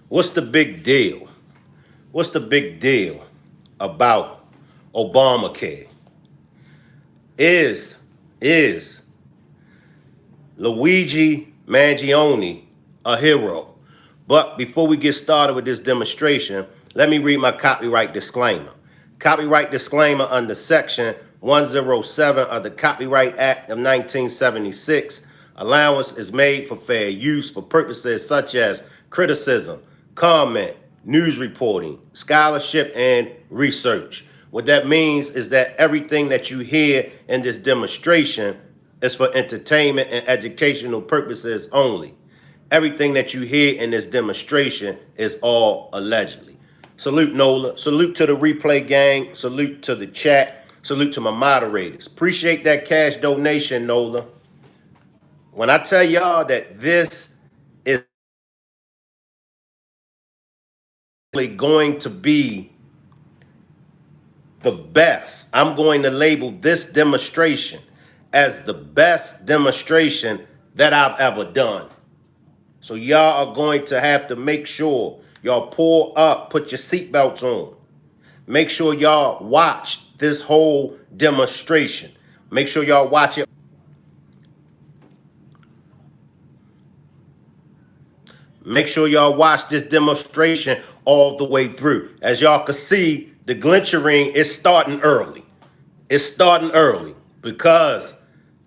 What's the big deal? What's the big deal about Obamacare? Is Luigi Mangione a hero? But before we get started with this demonstration, let me read my copyright disclaimer. Copyright disclaimer under Section 107 of the Copyright Act of 1976. Allowance is made for fair use for purposes such as criticism, comment, news reporting, scholarship, and research. What that means is that everything that you hear in this demonstration is for entertainment and educational purposes only. Everything that you hear in this demonstration is all allegedly. Salute Nola. Salute to the replay gang. Salute to the chat. Salute to my moderators. Appreciate that cash donation, Nola. When I tell y'all that this is going to be the best, I'm going to label this demonstration as the best demonstration that I've ever done. So y'all are going to have to make sure y'all pull up, put your seatbelts on. Make sure y'all watch this whole demonstration. Make sure y'all watch it. Make sure y'all watch this demonstration all the way through. As y'all can see, the glinchering is starting early. It's starting early because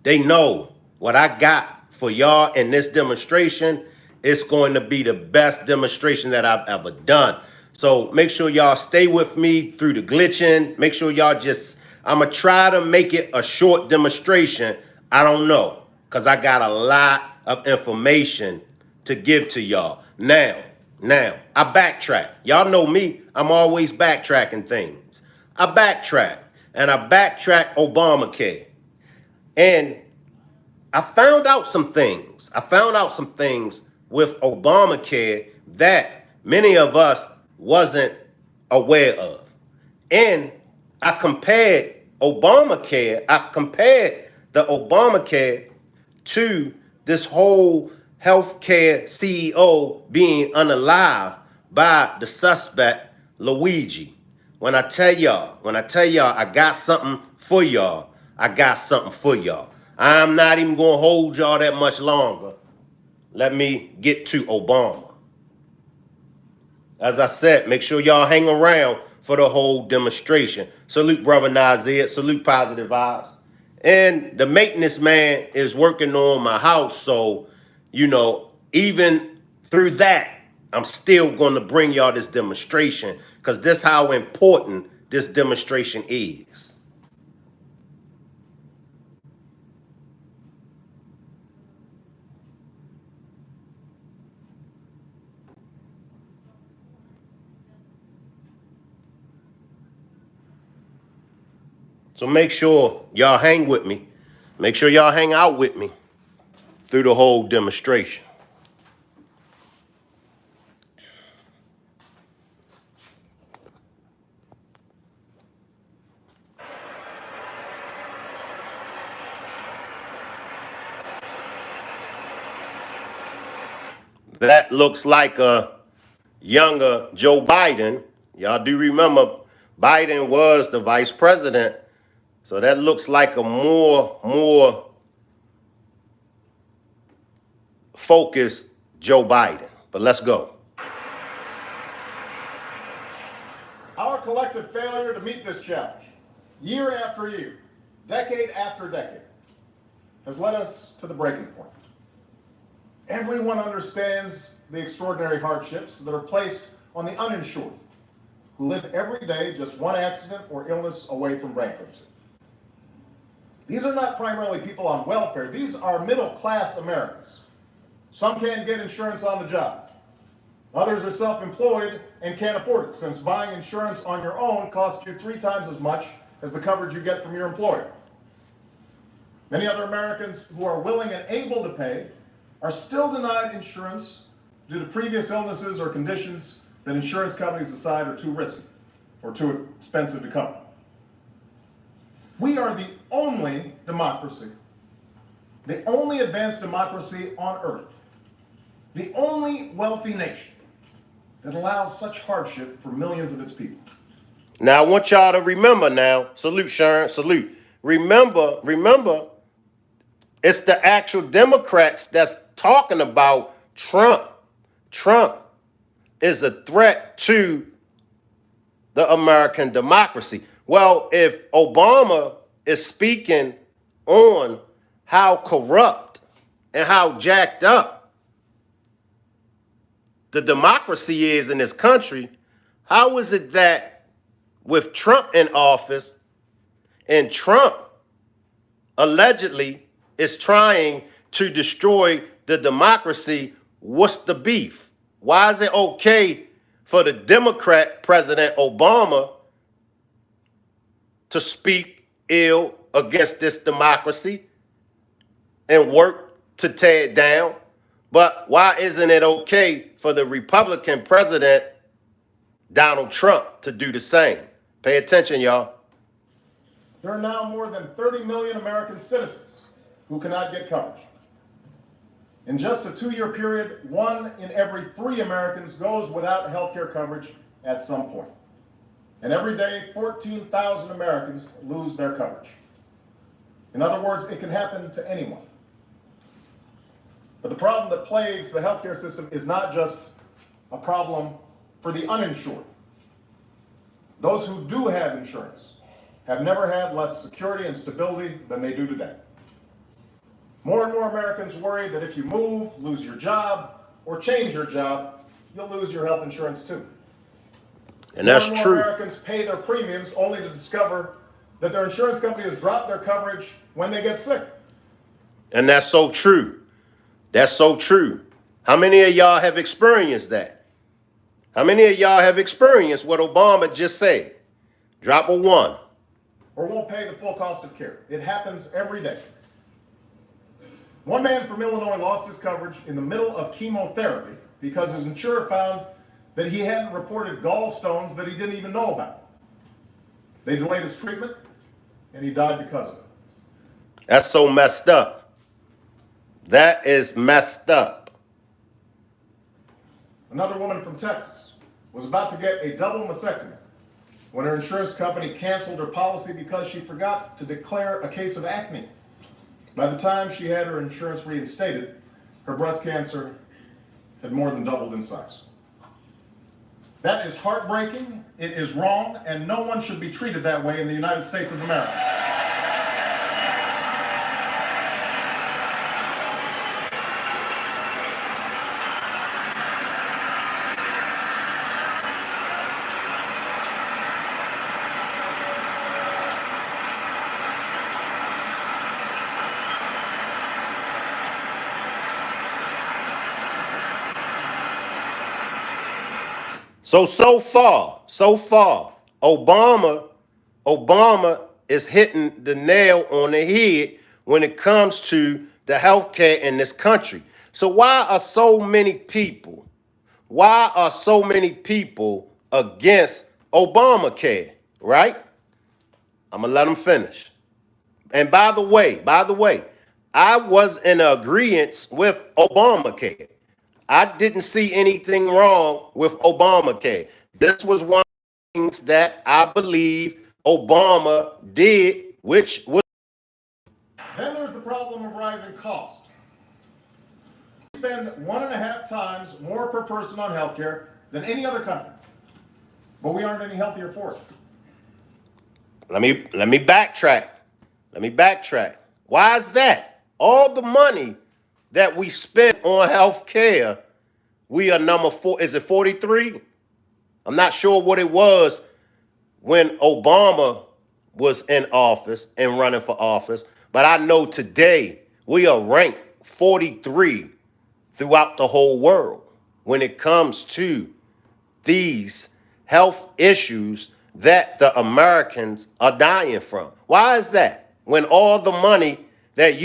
they know what I got for y'all in this demonstration. It's going to be the best demonstration that I've ever done. So make sure y'all stay with me through the glitching. Make sure y'all I'm going to try to make it a short demonstration. I don't know, because I got a lot of information to give to y'all. Now, I backtrack. Y'all know me. I'm always backtracking things. I backtrack. And I backtrack Obamacare. And I found out some things. I found out some things with Obamacare that many of us wasn't aware of. And I compared the Obamacare to this whole healthcare CEO being unalived by the suspect, Luigi. When I tell y'all, I got something for y'all, I got something for y'all. I'm not even going to hold y'all that much longer. Let me get to Obama. As I said, make sure y'all hang around for the whole demonstration. Salute, Brother Nazir. Salute, Positive Vibes. And the maintenance man is working on my house. So, even through that, I'm still going to bring y'all this demonstration because this is how important this demonstration is. So make sure y'all hang with me. Make sure y'all hang out with me through the whole demonstration. That looks like a younger Joe Biden. Y'all do remember Biden was the vice president. So that looks like a more focused Joe Biden. But let's go. Our collective failure to meet this challenge, year after year, decade after decade, has led us to the breaking point. Everyone understands the extraordinary hardships that are placed on the uninsured, who live every day just one accident or illness away from bankruptcy. These are not primarily people on welfare. These are middle-class Americans. Some can't get insurance on the job. Others are self-employed and can't afford it, since buying insurance on your own costs you 3 times as much as the coverage you get from your employer. Many other Americans who are willing and able to pay are still denied insurance due to previous illnesses or conditions that insurance companies decide are too risky or too expensive to cover. We are the only democracy, the only advanced democracy on earth, the only wealthy nation that allows such hardship for millions of its people. Now I want y'all to remember now, salute Sharon, salute. Remember, it's the actual Democrats that's talking about Trump. Trump is a threat to the American democracy. Well, if Obama is speaking on how corrupt and how jacked up the democracy is in this country, how is it that with Trump in office and Trump allegedly is trying to destroy the democracy, what's the beef? Why is it okay for the Democrat President Obama to speak ill against this democracy and work to tear it down? But why isn't it okay for the Republican President Donald Trump to do the same? Pay attention, y'all. There are now more than 30 million American citizens who cannot get coverage. In just a 2-year period, 1 in every 3 Americans goes without health care coverage at some point. And every day, 14,000 Americans lose their coverage. In other words, it can happen to anyone. But the problem that plagues the healthcare system is not just a problem for the uninsured. Those who do have insurance have never had less security and stability than they do today. More and more Americans worry that if you move, lose your job, or change your job, you'll lose your health insurance too. And that's more and true. More Americans pay their premiums only to discover that their insurance company has dropped their coverage when they get sick. And that's so true. That's so true. How many of y'all have experienced that? How many of y'all have experienced what Obama just said? Drop a 1. Or won't pay the full cost of care. It happens every day. One man from Illinois lost his coverage in the middle of chemotherapy because his insurer found that he hadn't reported gallstones that he didn't even know about. They delayed his treatment, and he died because of it. That's so messed up. That is messed up. Another woman from Texas was about to get a double mastectomy when her insurance company canceled her policy because she forgot to declare a case of acne. By the time she had her insurance reinstated, her breast cancer had more than doubled in size. That is heartbreaking, it is wrong, and no one should be treated that way in the United States of America. So far, Obama is hitting the nail on the head when it comes to the healthcare in this country. So why are so many people against Obamacare, right? I'm gonna let them finish. And by the way, I was in agreement with Obamacare. I didn't see anything wrong with Obamacare. This was one of the things that I believe Obama did, which was. Then there's the problem of rising costs. We spend 1.5 times more per person on healthcare than any other country, but we aren't any healthier for it. Let me backtrack. Why is that? All the money that we spent on healthcare, we are number 4. Is it 43? I'm not sure what it was when Obama was in office and running for office, but I know today we are ranked 43 throughout the whole world when it comes to these health issues that the Americans are dying from. Why is that? When all the money that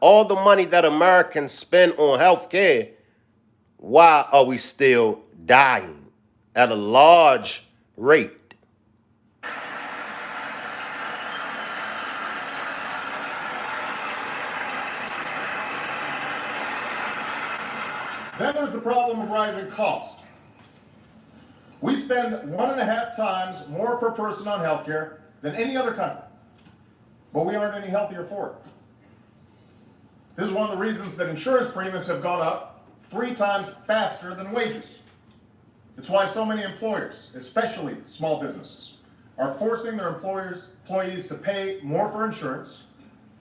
all the money that Americans spend on health care, why are we still dying at a large rate? Then there's the problem of rising cost. We spend 1.5 times more per person on healthcare than any other country, but we aren't any healthier for it. This is one of the reasons that insurance premiums have gone up 3 times faster than wages. It's why so many employers, especially small businesses, are forcing their employees to pay more for insurance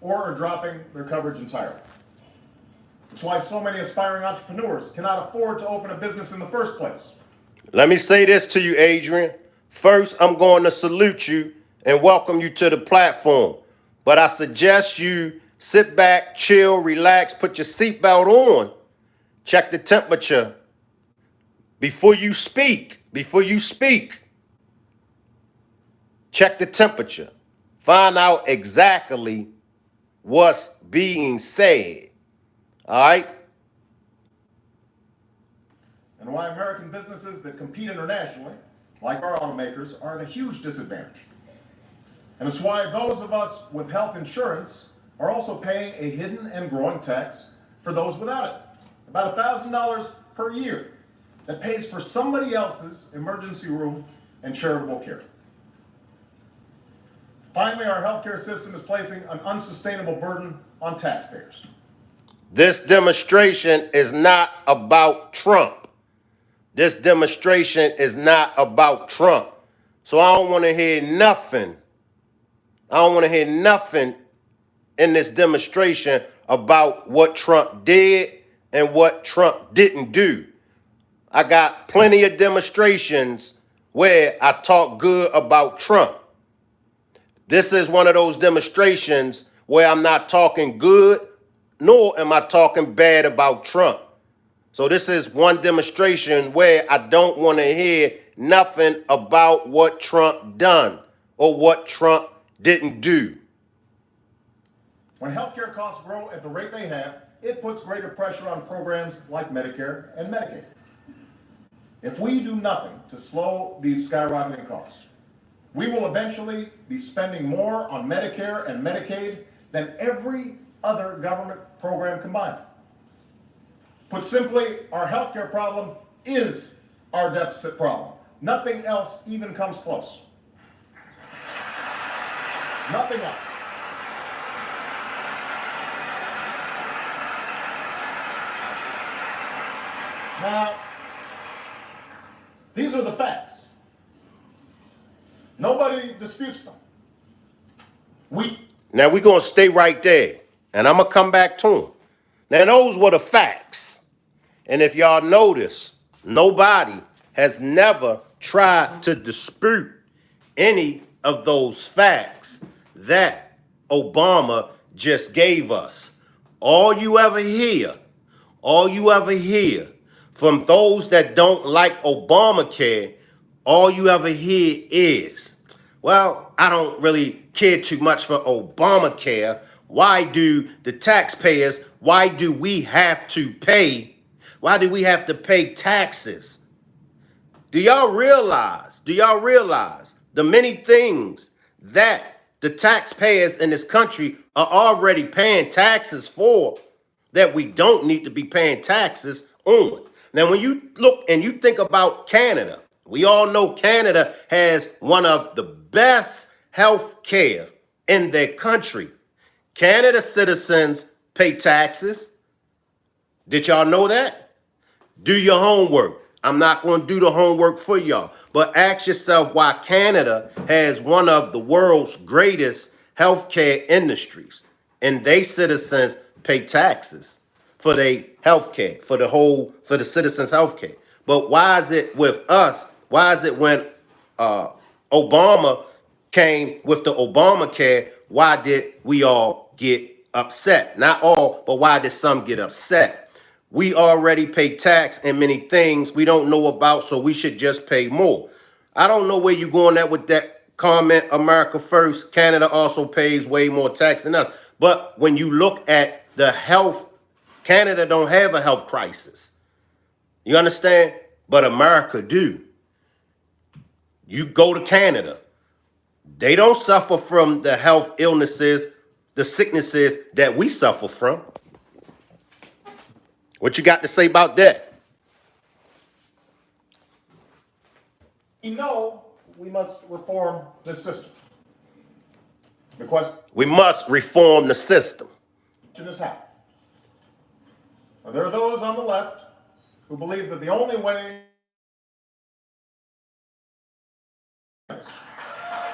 or are dropping their coverage entirely. It's why so many aspiring entrepreneurs cannot afford to open a business in the first place. Let me say this to you, Adrian. First, I'm going to salute you and welcome you to the platform. But I suggest you sit back, chill, relax, put your seatbelt on, check the temperature before you speak. Before you speak, check the temperature. Find out exactly what's being said. All right? And why American businesses that compete internationally, like our automakers, are at a huge disadvantage. And it's why those of us with health insurance are also paying a hidden and growing tax for those without it. About $1,000 per year that pays for somebody else's emergency room and charitable care. Finally, our healthcare system is placing an unsustainable burden on taxpayers. This demonstration is not about Trump. This demonstration is not about Trump. So I don't want to hear nothing. I don't want to hear nothing in this demonstration about what Trump did and what Trump didn't do. I got plenty of demonstrations where I talk good about Trump. This is one of those demonstrations where I'm not talking good, nor am I talking bad about Trump. So this is one demonstration where I don't want to hear nothing about what Trump done or what Trump didn't do. When healthcare costs grow at the rate they have, it puts greater pressure on programs like Medicare and Medicaid. If we do nothing to slow these skyrocketing costs, we will eventually be spending more on Medicare and Medicaid than every other government program combined. Put simply, our healthcare problem is our deficit problem. Nothing else even comes close. Nothing else. Now, these are the facts. Nobody disputes them. Now we're going to stay right there, and I'm going to come back to them. Now, those were the facts. And if y'all notice, nobody has never tried to dispute any of those facts that Obama just gave us. All you ever hear from those that don't like Obamacare, all you ever hear is, well, I don't really care too much for Obamacare. Why do the taxpayers, why do we have to pay taxes? Do y'all realize the many things that the taxpayers in this country are already paying taxes for that we don't need to be paying taxes on? Now, when you look and you think about Canada, we all know Canada has one of the best health care in their country. Canada citizens pay taxes. Did y'all know that? Do your homework. I'm not going to do the homework for y'all, but ask yourself why Canada has one of the world's greatest healthcare industries, and they citizens pay taxes for their healthcare, for the citizens' healthcare. But why is it with us? Why is it when Obama came with the Obamacare, why did we all get upset? Not all, but why did some get upset? We already pay tax and many things we don't know about, so we should just pay more. I don't know where you're going at with that comment, America first. Canada also pays way more tax than us. But when you look at the health, Canada don't have a health crisis. You understand? But America do. You go to Canada. They don't suffer from the health illnesses, the sicknesses that we suffer from. What you got to say about that? We know we must reform this system. The question We must reform the system. is how? Now, there are those on the left who believe that the only way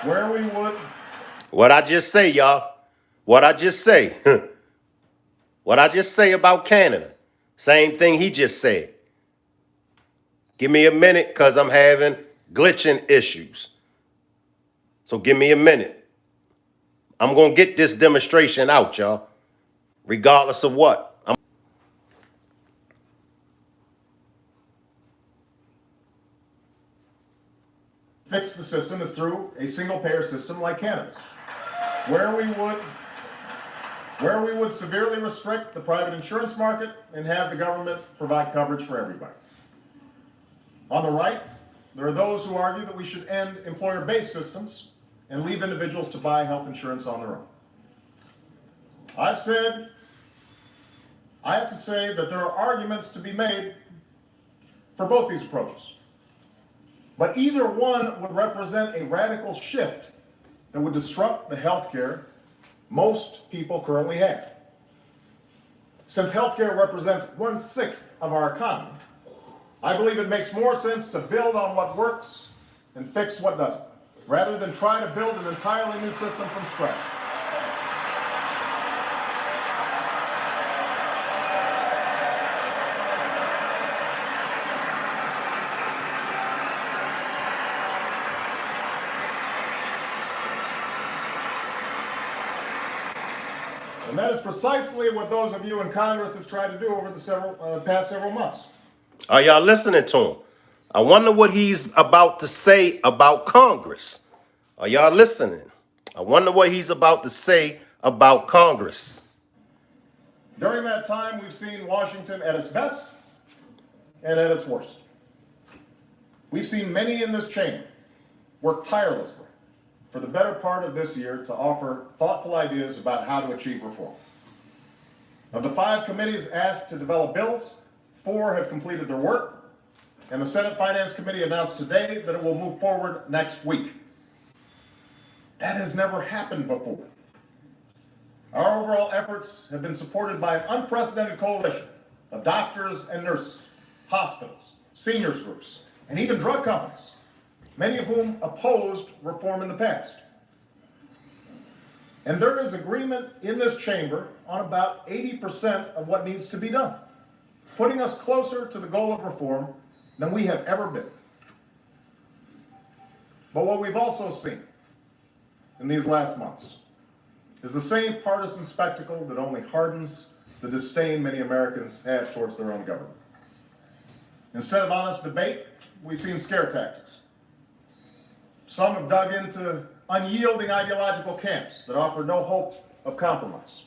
where we would What I just say, y'all. What I just say. What I just say about Canada. Same thing he just said. Give me a minute because I'm having glitching issues. So give me a minute. I'm going to get this demonstration out, y'all. Regardless of what. fix the system is through a single-payer system like Canada's, where we would severely restrict the private insurance market and have the government provide coverage for everybody. On the right, there are those who argue that we should end employer-based systems and leave individuals to buy health insurance on their own. I have to say that there are arguments to be made for both these approaches. But either one would represent a radical shift that would disrupt the healthcare most people currently have. Since healthcare represents 1/6 of our economy, I believe it makes more sense to build on what works and fix what doesn't, rather than try to build an entirely new system from scratch. And that is precisely what those of you in Congress have tried to do over the past several months. Are y'all listening to him? I wonder what he's about to say about Congress. Are y'all listening? I wonder what he's about to say about Congress. During that time, we've seen Washington at its best and at its worst. We've seen many in this chamber work tirelessly for the better part of this year to offer thoughtful ideas about how to achieve reform. Of the 5 committees asked to develop bills, 4 have completed their work, and the Senate Finance Committee announced today that it will move forward next week. That has never happened before. Our overall efforts have been supported by an unprecedented coalition of doctors and nurses, hospitals, seniors groups, and even drug companies, many of whom opposed reform in the past. And there is agreement in this chamber on about 80% of what needs to be done, putting us closer to the goal of reform than we have ever been. But what we've also seen in these last months is the same partisan spectacle that only hardens the disdain many Americans have towards their own government. Instead of honest debate, we've seen scare tactics. Some have dug into unyielding ideological camps that offer no hope of compromise.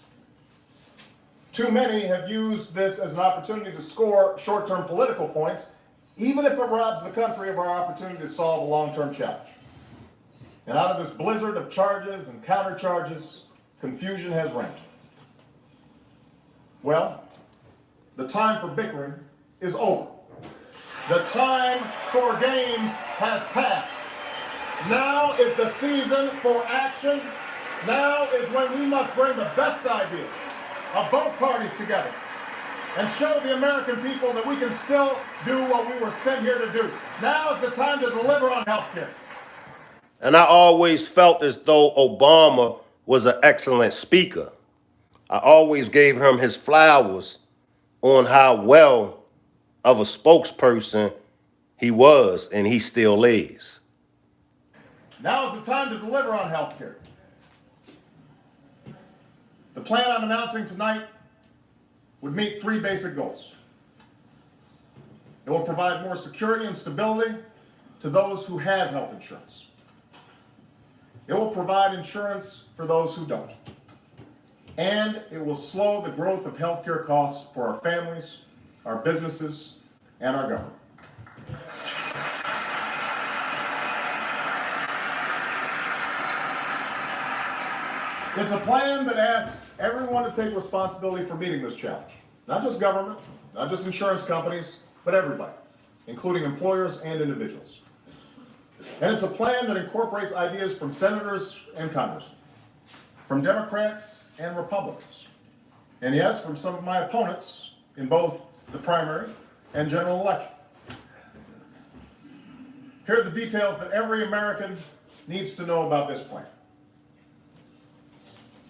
Too many have used this as an opportunity to score short-term political points, even if it robs the country of our opportunity to solve a long-term challenge. And out of this blizzard of charges and countercharges, confusion has reigned. Well, the time for bickering is over. The time for games has passed. Now is the season for action. Now is when we must bring the best ideas of both parties together and show the American people that we can still do what we were sent here to do. Now is the time to deliver on health care. And I always felt as though Obama was an excellent speaker. I always gave him his flowers on how well of a spokesperson he was, and he still is. Now is the time to deliver on health care. The plan I'm announcing tonight would meet 3 basic goals. It will provide more security and stability to those who have health insurance. It will provide insurance for those who don't. And it will slow the growth of healthcare costs for our families, our businesses, and our government. It's a plan that asks everyone to take responsibility for meeting this challenge. Not just government, not just insurance companies, but everybody, including employers and individuals. And it's a plan that incorporates ideas from senators and congressmen, from Democrats and Republicans, and yes, from some of my opponents in both the primary and general election. Here are the details that every American needs to know about this plan.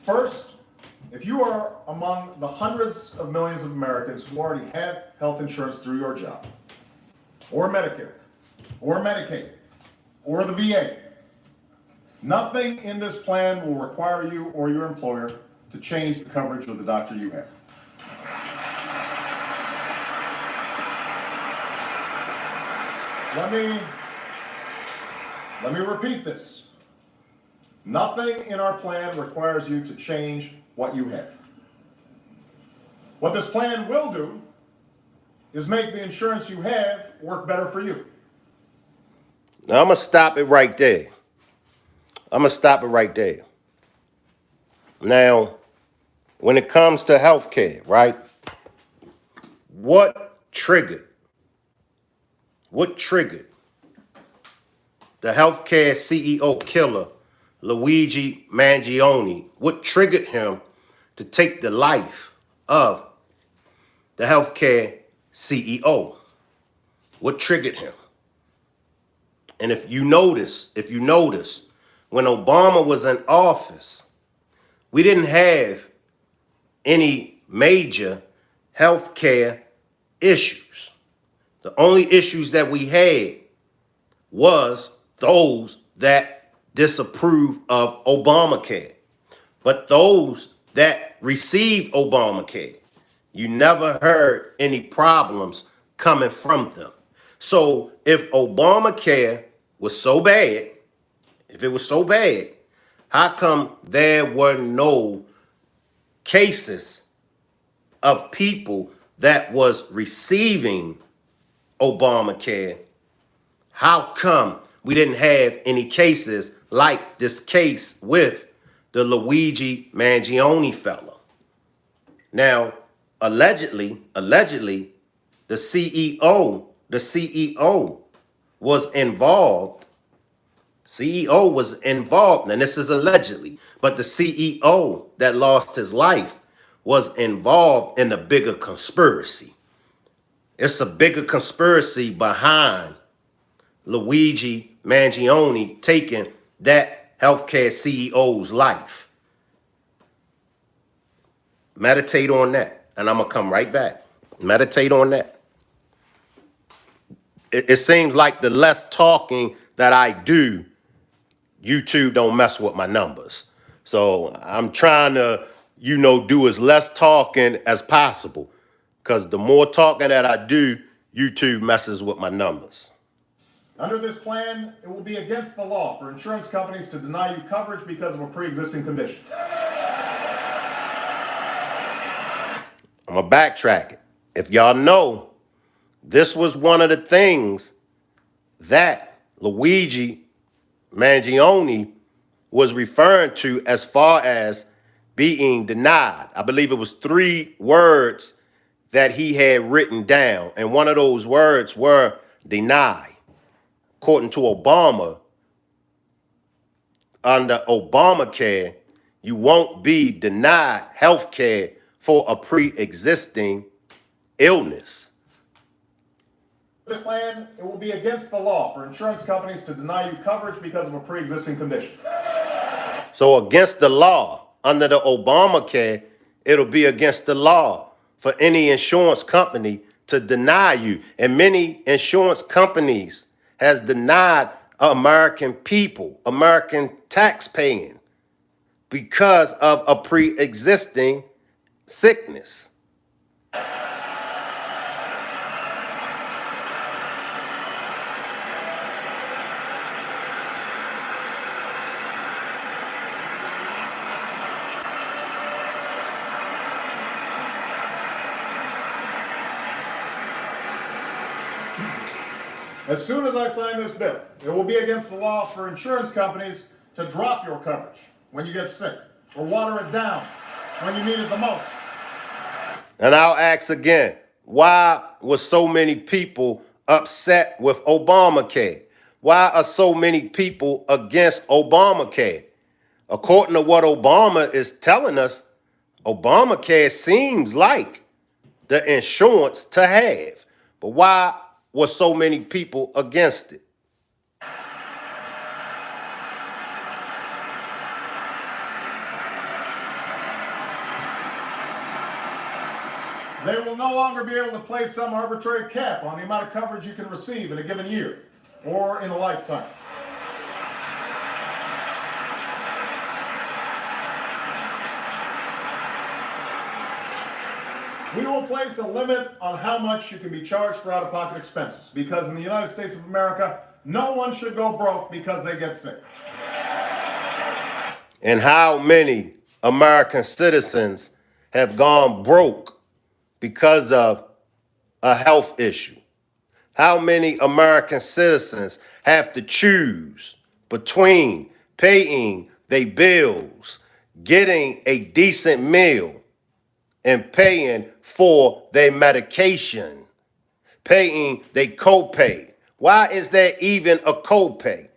First, if you are among the hundreds of millions of Americans who already have health insurance through your job, or Medicare, or Medicaid, or the VA, nothing in this plan will require you or your employer to change the coverage of the doctor you have. Let me repeat this. Nothing in our plan requires you to change what you have. What this plan will do is make the insurance you have work better for you. Now, I'm going to stop it right there. Now, when it comes to healthcare, right? What triggered the healthcare CEO killer, Luigi Mangione? What triggered him to take the life of the healthcare CEO? What triggered him? And if you notice, when Obama was in office, we didn't have any major healthcare issues. The only issues that we had was those that disapprove of Obamacare. But those that received Obamacare, you never heard any problems coming from them. So if Obamacare was so bad, how come there were no cases of people that was receiving Obamacare? How come we didn't have any cases like this case with the Luigi Mangione fellow? Now, allegedly, the CEO was involved. And this is allegedly, but the CEO that lost his life was involved in a bigger conspiracy. It's a bigger conspiracy behind Luigi Mangione taking that healthcare CEO's life. Meditate on that, and I'm going to come right back. Meditate on that. It seems like the less talking that I do, YouTube don't mess with my numbers. So I'm trying to, do as less talking as possible, because the more talking that I do, YouTube messes with my numbers. Under this plan, it will be against the law for insurance companies to deny you coverage because of a pre-existing condition. I'm going to backtrack it. If y'all know, this was one of the things that Luigi Mangione was referring to as far as being denied. I believe it was 3 words that he had written down, and one of those words were deny. According to Obama, under Obamacare, you won't be denied health care for a pre-existing illness. This plan, it will be against the law for insurance companies to deny you coverage because of a pre-existing condition. So against the law, under the Obamacare, it'll be against the law for any insurance company to deny you. And many insurance companies has denied American people, American taxpaying, because of a pre-existing sickness. As soon as I sign this bill, it will be against the law for insurance companies to drop your coverage when you get sick or water it down when you need it the most. And I'll ask again, why was so many people upset with Obamacare? Why are so many people against Obamacare? According to what Obama is telling us, Obamacare seems like the insurance to have. But why were so many people against it? They will no longer be able to place some arbitrary cap on the amount of coverage you can receive in a given year or in a lifetime. We will place a limit on how much you can be charged for out-of-pocket expenses, because in the United States of America, no one should go broke because they get sick. And how many American citizens have gone broke because of a health issue? How many American citizens have to choose between paying their bills, getting a decent meal, and paying for their medication, paying their copay? Why is there even a copay?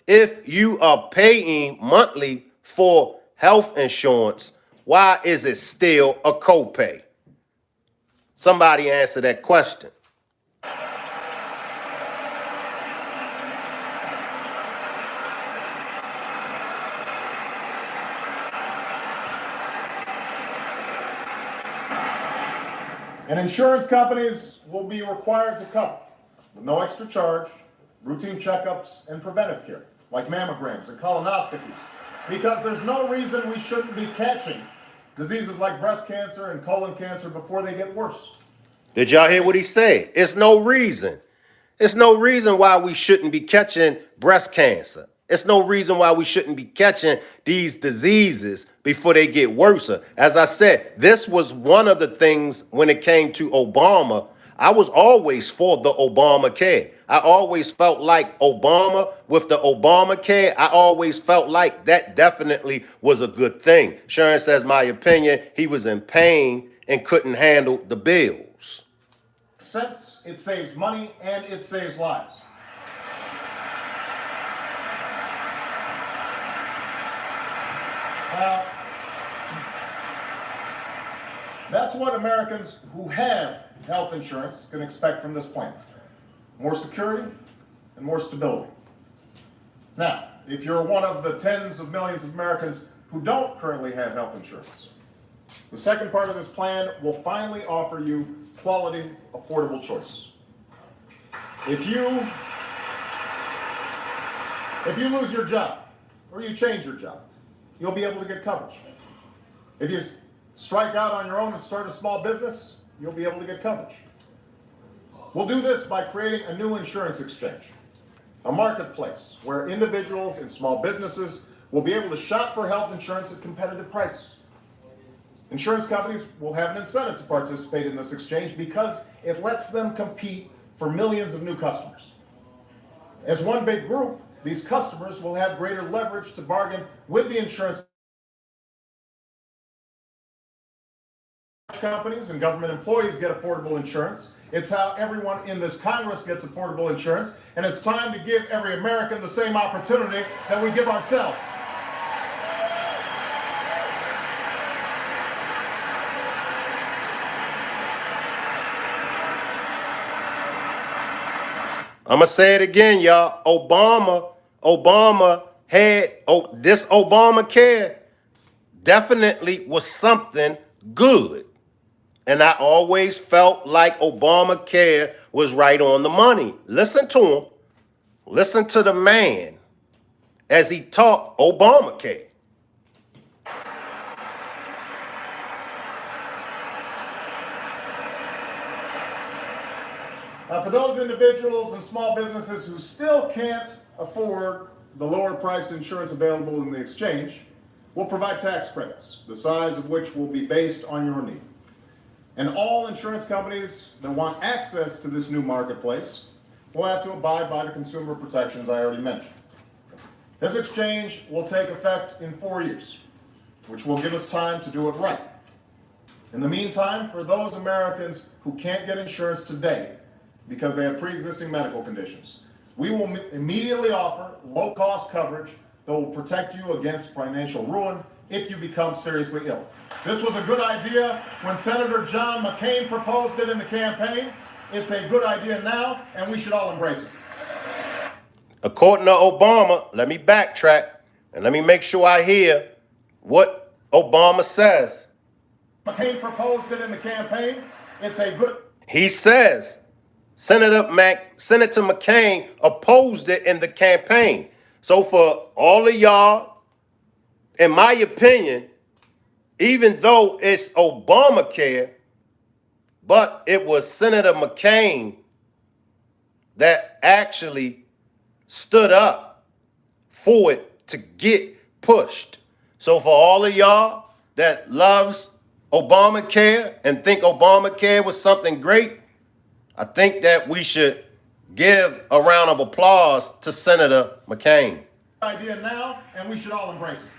If you are paying monthly for health insurance, why is it still a copay? Somebody answer that question. And insurance companies will be required to cover, with no extra charge, routine checkups and preventive care, like mammograms and colonoscopies, because there's no reason we shouldn't be catching diseases like breast cancer and colon cancer before they get worse. Did y'all hear what he said? It's no reason. It's no reason why we shouldn't be catching breast cancer. It's no reason why we shouldn't be catching these diseases before they get worse. As I said, this was one of the things when it came to Obama. I was always for the Obamacare. I always felt like Obama with the Obamacare, I always felt like that definitely was a good thing. Sharon says, my opinion, he was in pain and couldn't handle the bills. Since it saves money and it saves lives. Now, that's what Americans who have health insurance can expect from this plan. More security and more stability. Now, if you're one of the tens of millions of Americans who don't currently have health insurance, the second part of this plan will finally offer you quality, affordable choices. If you lose your job or you change your job, you'll be able to get coverage. If you strike out on your own and start a small business, you'll be able to get coverage. We'll do this by creating a new insurance exchange, a marketplace where individuals and small businesses will be able to shop for health insurance at competitive prices. Insurance companies will have an incentive to participate in this exchange because it lets them compete for millions of new customers. As one big group, these customers will have greater leverage to bargain with the insurance companies, and government employees get affordable insurance. It's how everyone in this Congress gets affordable insurance, and it's time to give every American the same opportunity that we give ourselves. I'm going to say it again, y'all. Obama had, this Obamacare definitely was something good. And I always felt like Obamacare was right on the money. Listen to him. Listen to the man as he taught Obamacare. For those individuals and small businesses who still can't afford the lower priced insurance available in the exchange, we'll provide tax credits, the size of which will be based on your need. And all insurance companies that want access to this new marketplace will have to abide by the consumer protections I already mentioned. This exchange will take effect in 4 years, which will give us time to do it right. In the meantime, for those Americans who can't get insurance today because they have pre-existing medical conditions, We will immediately offer low-cost coverage that will protect you against financial ruin if you become seriously ill. This was a good idea when Senator John McCain proposed it in the campaign. It's a good idea now, and we should all embrace it. According to Obama, let me backtrack and let me make sure I hear what Obama says. McCain proposed it in the campaign. It's a good. He says Senator McCain opposed it in the campaign. So for all of y'all, in my opinion, even though it's Obamacare, but it was Senator McCain that actually stood up for it to get pushed. So for all of y'all that loves Obamacare and think Obamacare was something great, I think that we should give a round of applause to Senator McCain. Idea now, and we should all embrace it.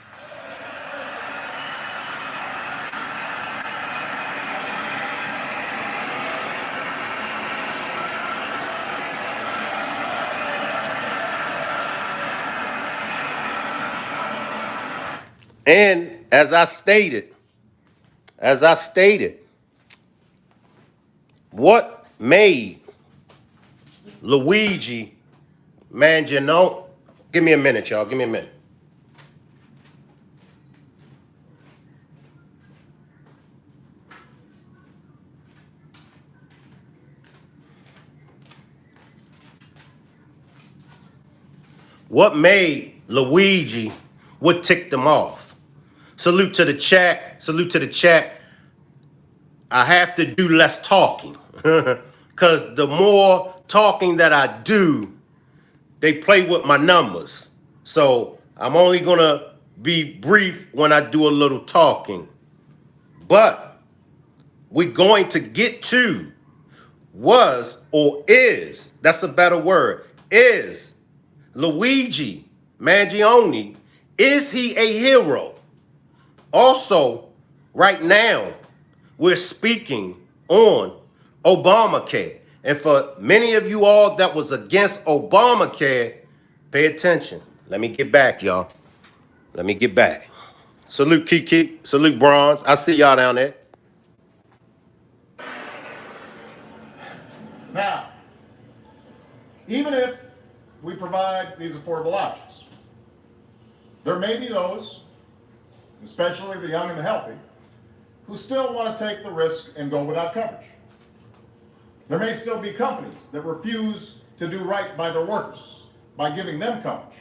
And as I stated, what made Luigi Mangione, give me a minute, y'all, give me a minute. What made Luigi, what ticked them off? Salute to the chat. Salute to the chat. I have to do less talking because the more talking that I do, they play with my numbers. So I'm only going to be brief when I do a little talking. But we're going to get to was or is, that's a better word, is Luigi Mangione, is he a hero? Also, right now, we're speaking on Obamacare. And for many of you all that was against Obamacare, pay attention. Let me get back, y'all. Let me get back. Salute Kiki. Salute Bronze. I see y'all down there. Now, even if we provide these affordable options, there may be those, especially the young and the healthy, who still want to take the risk and go without coverage. There may still be companies that refuse to do right by their workers by giving them coverage.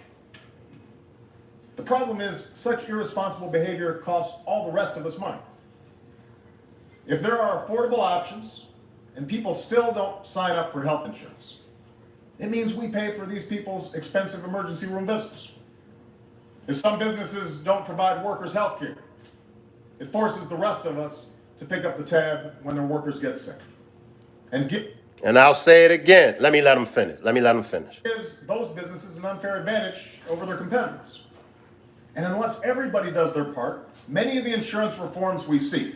The problem is such irresponsible behavior costs all the rest of us money. If there are affordable options and people still don't sign up for health insurance, it means we pay for these people's expensive emergency room visits. If some businesses don't provide workers health care, it forces the rest of us to pick up the tab when their workers get sick. And I'll say it again. Let me let them finish. Gives those businesses an unfair advantage over their competitors. And unless everybody does their part, many of the insurance reforms we seek,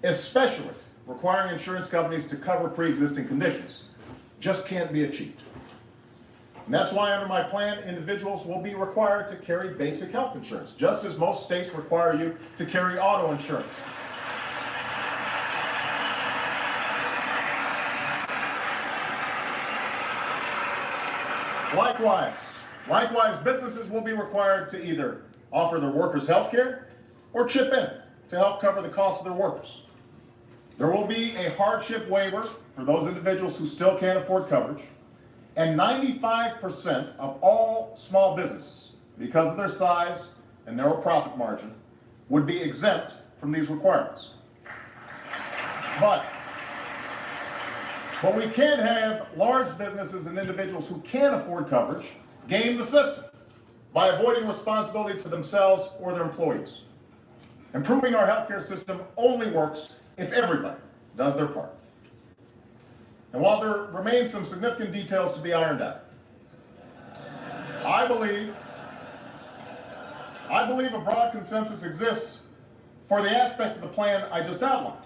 especially requiring insurance companies to cover pre-existing conditions, just can't be achieved. And that's why under my plan, individuals will be required to carry basic health insurance, just as most states require you to carry auto insurance. Likewise, businesses will be required to either offer their workers health care or chip in to help cover the cost of their workers. There will be a hardship waiver for those individuals who still can't afford coverage. And 95% of all small businesses, because of their size and narrow profit margin, would be exempt from these requirements. But we can't have large businesses and individuals who can't afford coverage game the system by avoiding responsibility to themselves or their employees. Improving our healthcare system only works if everybody does their part. And while there remains some significant details to be ironed out, I believe a broad consensus exists for the aspects of the plan I just outlined.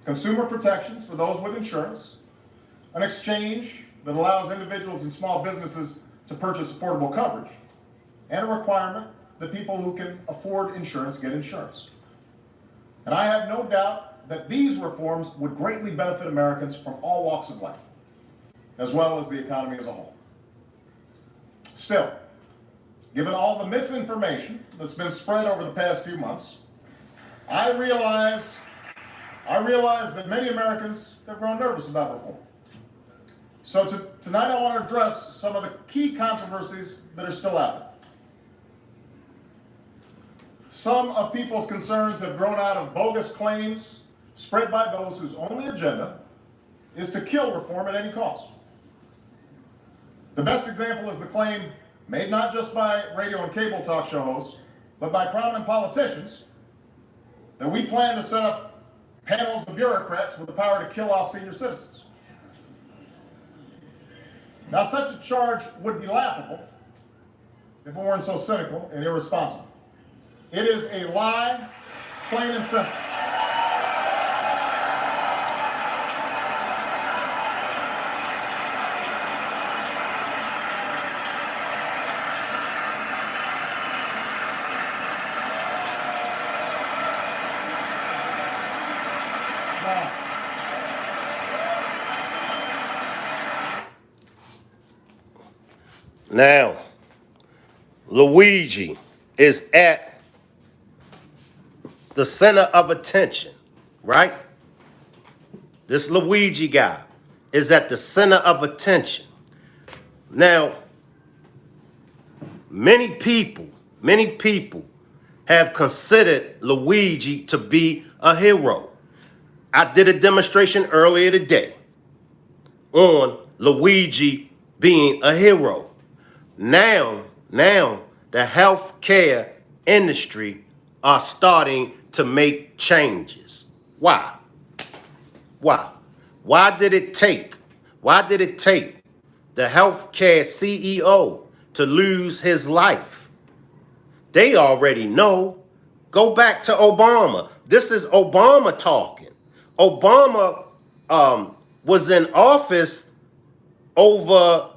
Consumer protections for those with insurance, an exchange that allows individuals and small businesses to purchase affordable coverage, and a requirement that people who can afford insurance get insurance. And I have no doubt that these reforms would greatly benefit Americans from all walks of life, as well as the economy as a whole. Still, given all the misinformation that's been spread over the past few months, I realize that many Americans have grown nervous about reform. So tonight I want to address some of the key controversies that are still out there. Some of people's concerns have grown out of bogus claims spread by those whose only agenda is to kill reform at any cost. The best example is the claim, made not just by radio and cable talk show hosts, but by prominent politicians, that we plan to set up panels of bureaucrats with the power to kill off senior citizens. Now, such a charge would be laughable if it weren't so cynical and irresponsible. It is a lie, plain and simple. Now, Luigi is at the center of attention, right? This Luigi guy is at the center of attention. Now, many people have considered Luigi to be a hero. I did a demonstration earlier today on Luigi being a hero. Now, the healthcare industry are starting to make changes. Why? Why did it take the healthcare CEO to lose his life? They already know. Go back to Obama. This is Obama talking. Obama was in office over,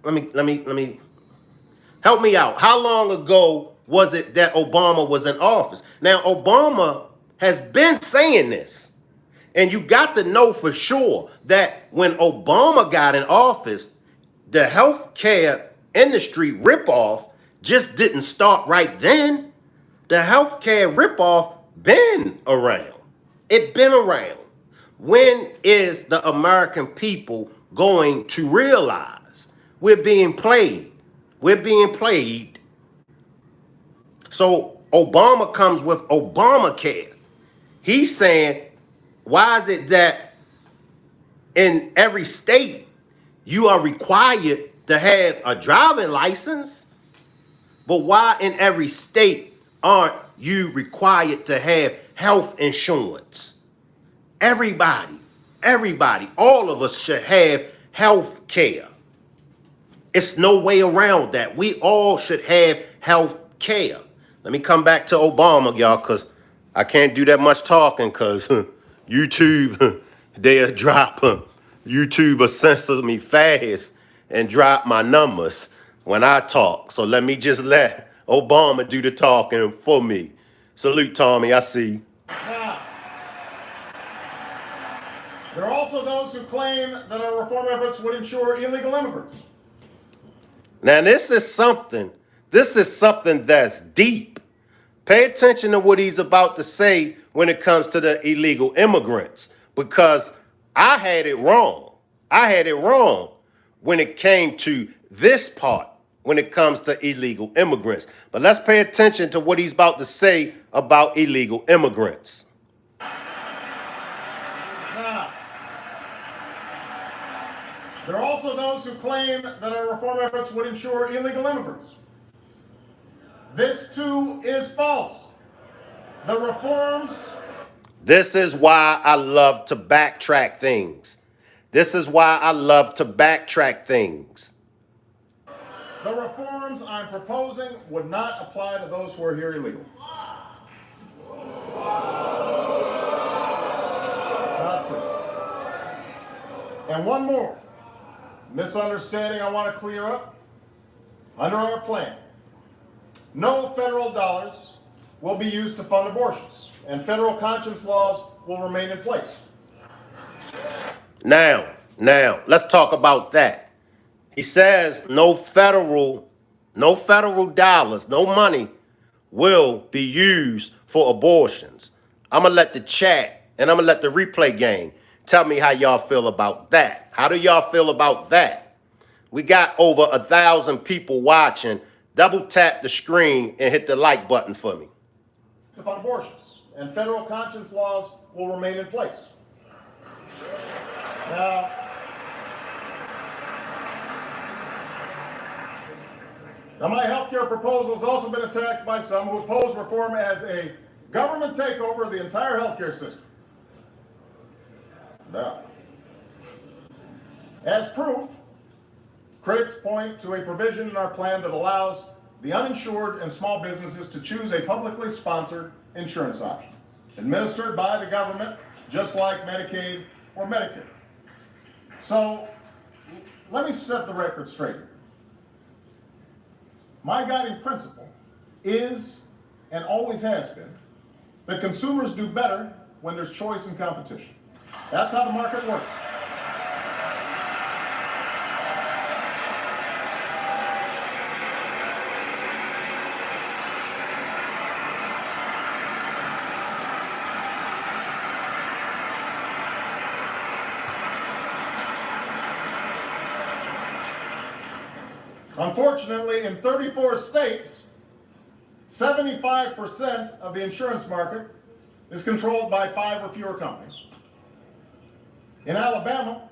let me help me out. How long ago was it that Obama was in office? Now, Obama has been saying this, and you got to know for sure that when Obama got in office, the healthcare industry ripoff just didn't start right then. The healthcare ripoff been around. It been around. When is the American people going to realize we're being played? We're being played. So Obama comes with Obamacare. He's saying, why is it that in every state you are required to have a driving license, but why in every state aren't you required to have health insurance? Everybody, all of us should have health care. It's no way around that. We all should have health care. Let me come back to Obama, y'all, because I can't do that much talking because YouTube, they'll drop. YouTube will censor me fast and drop my numbers when I talk. So let me just let Obama do the talking for me. Salute, Tommy. I see you. Now, there are also those who claim that our reform efforts would ensure illegal immigrants. Now, this is something that's deep. Pay attention to what he's about to say when it comes to the illegal immigrants, because I had it wrong. When it came to this part, when it comes to illegal immigrants. But let's pay attention to what he's about to say about illegal immigrants. Now, there are also those who claim that our reform efforts would ensure illegal immigrants. This too is false. The reforms. This is why I love to backtrack things. The reforms I'm proposing would not apply to those who are here illegally. It's not true. And one more. misunderstanding I want to clear up. Under our plan, no federal dollars will be used to fund abortions, and federal conscience laws will remain in place. Now, let's talk about that. He says no federal dollars, no money will be used for abortions. I'm going to let the chat and I'm going to let the replay game tell me how y'all feel about that. How do y'all feel about that? We got over 1,000 people watching. Double tap the screen and hit the like button for me. To fund abortions, and federal conscience laws will remain in place. Now, my healthcare proposal has also been attacked by some who oppose reform as a government takeover of the entire healthcare system. Now, as proof, critics point to a provision in our plan that allows the uninsured and small businesses to choose a publicly sponsored insurance option, administered by the government, just like Medicaid or Medicare. So, let me set the record straight. My guiding principle is, and always has been, that consumers do better when there's choice and competition. That's how the market works. Unfortunately, in 34 states, 75% of the insurance market is controlled by 5 or fewer companies. In Alabama,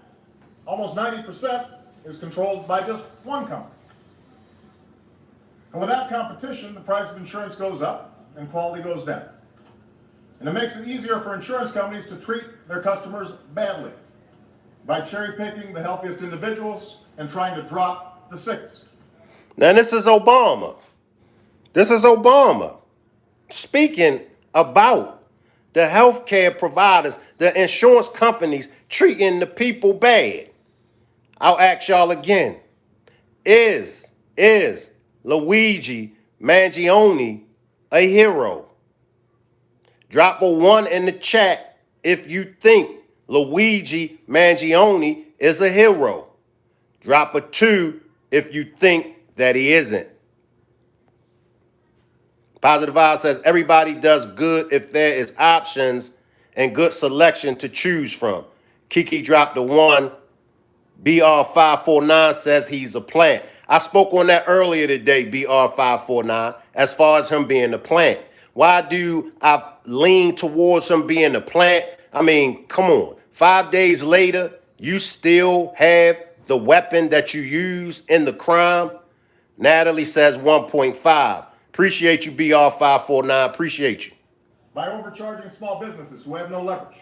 almost 90% is controlled by just one company. And without competition, the price of insurance goes up and quality goes down. And it makes it easier for insurance companies to treat their customers badly by cherry-picking the healthiest individuals and trying to drop the sickest. Now, this is Obama. This is Obama speaking about the healthcare providers, the insurance companies treating the people bad. I'll ask y'all again. Is Luigi Mangione a hero? Drop a 1 in the chat if you think Luigi Mangione is a hero. Drop a 2 if you think that he isn't. Positive Vibe says everybody does good if there is options and good selection to choose from. Kiki dropped the 1. BR549 says he's a plant. I spoke on that earlier today, BR549, as far as him being a plant. Why do I lean towards him being a plant? I mean, come on. 5 days later, you still have the weapon that you use in the crime? Natalie says 1.5. Appreciate you, BR549. Appreciate you. By overcharging small businesses who have no leverage,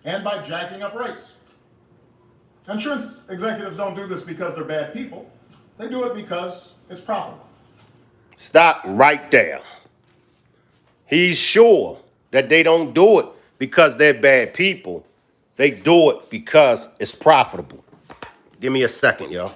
and by jacking up rates. Insurance executives don't do this because they're bad people. They do it because it's profitable. Stop right there. He's sure that they don't do it because they're bad people. They do it because it's profitable. Give me a second, y'all.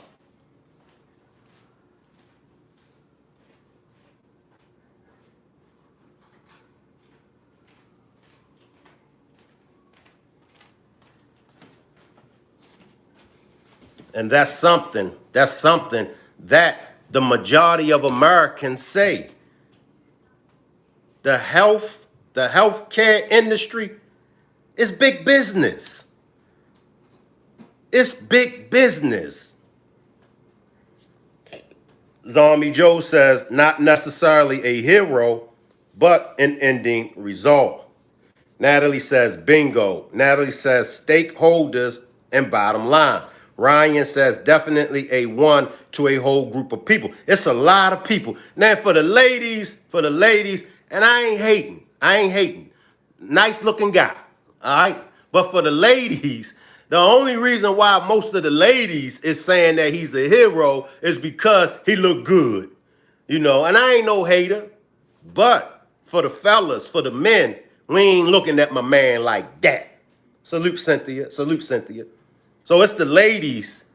And that's something that the majority of Americans say. The healthcare industry is big business. It's big business. Zombie Joe says, not necessarily a hero, but an ending result. Natalie says, bingo. Natalie says, stakeholders and bottom line. Ryan says, definitely a 1 to a whole group of people. It's a lot of people. Now, for the ladies, and I ain't hating. Nice looking guy, all right? But for the ladies, the only reason why most of the ladies is saying that he's a hero is because he look good, you know? And I ain't no hater, but for the fellas, for the men, we ain't looking at my man like that. Salute, Cynthia. Salute, Cynthia. So it's the ladies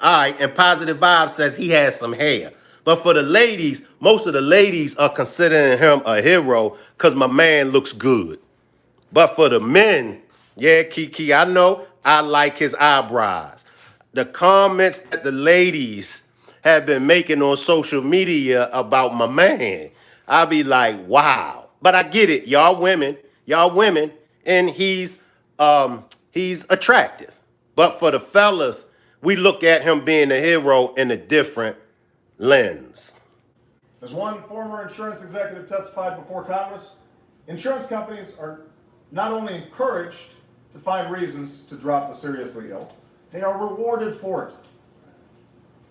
All right, and Positive Vibe says he has some hair. But for the ladies, most of the ladies are considering him a hero because my man looks good. But for the men, yeah, Kiki, I know I like his eyebrows. The comments that the ladies have been making on social media about my man, I'll be like, wow. But I get it, y'all women, and he's attractive. But for the fellas, we look at him being a hero in a different lens. As one former insurance executive testified before Congress, insurance companies are not only encouraged to find reasons to drop the seriously ill, they are rewarded for it.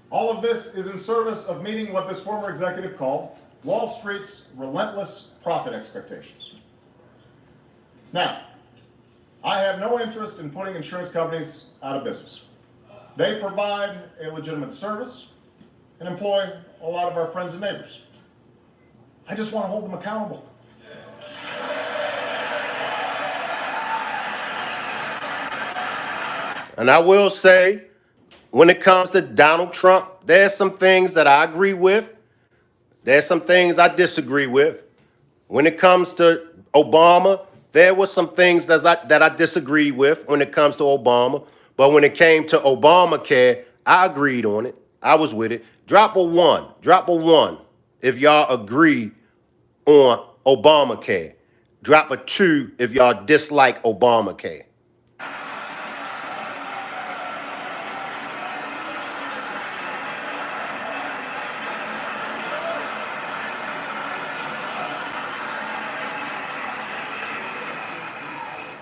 All of this is in service of meeting what this former executive called Wall Street's relentless profit expectations. Now, I have no interest in putting insurance companies out of business. They provide a legitimate service and employ a lot of our friends and neighbors. I just want to hold them accountable. And I will say, when it comes to Donald Trump, there's some things that I agree with. There's some things I disagree with. When it comes to Obama, there were some things that I disagreed with when it comes to Obama. But when it came to Obamacare, I agreed on it. I was with it. Drop a one. Drop a one if y'all agree on Obamacare. Drop a two if y'all dislike Obamacare.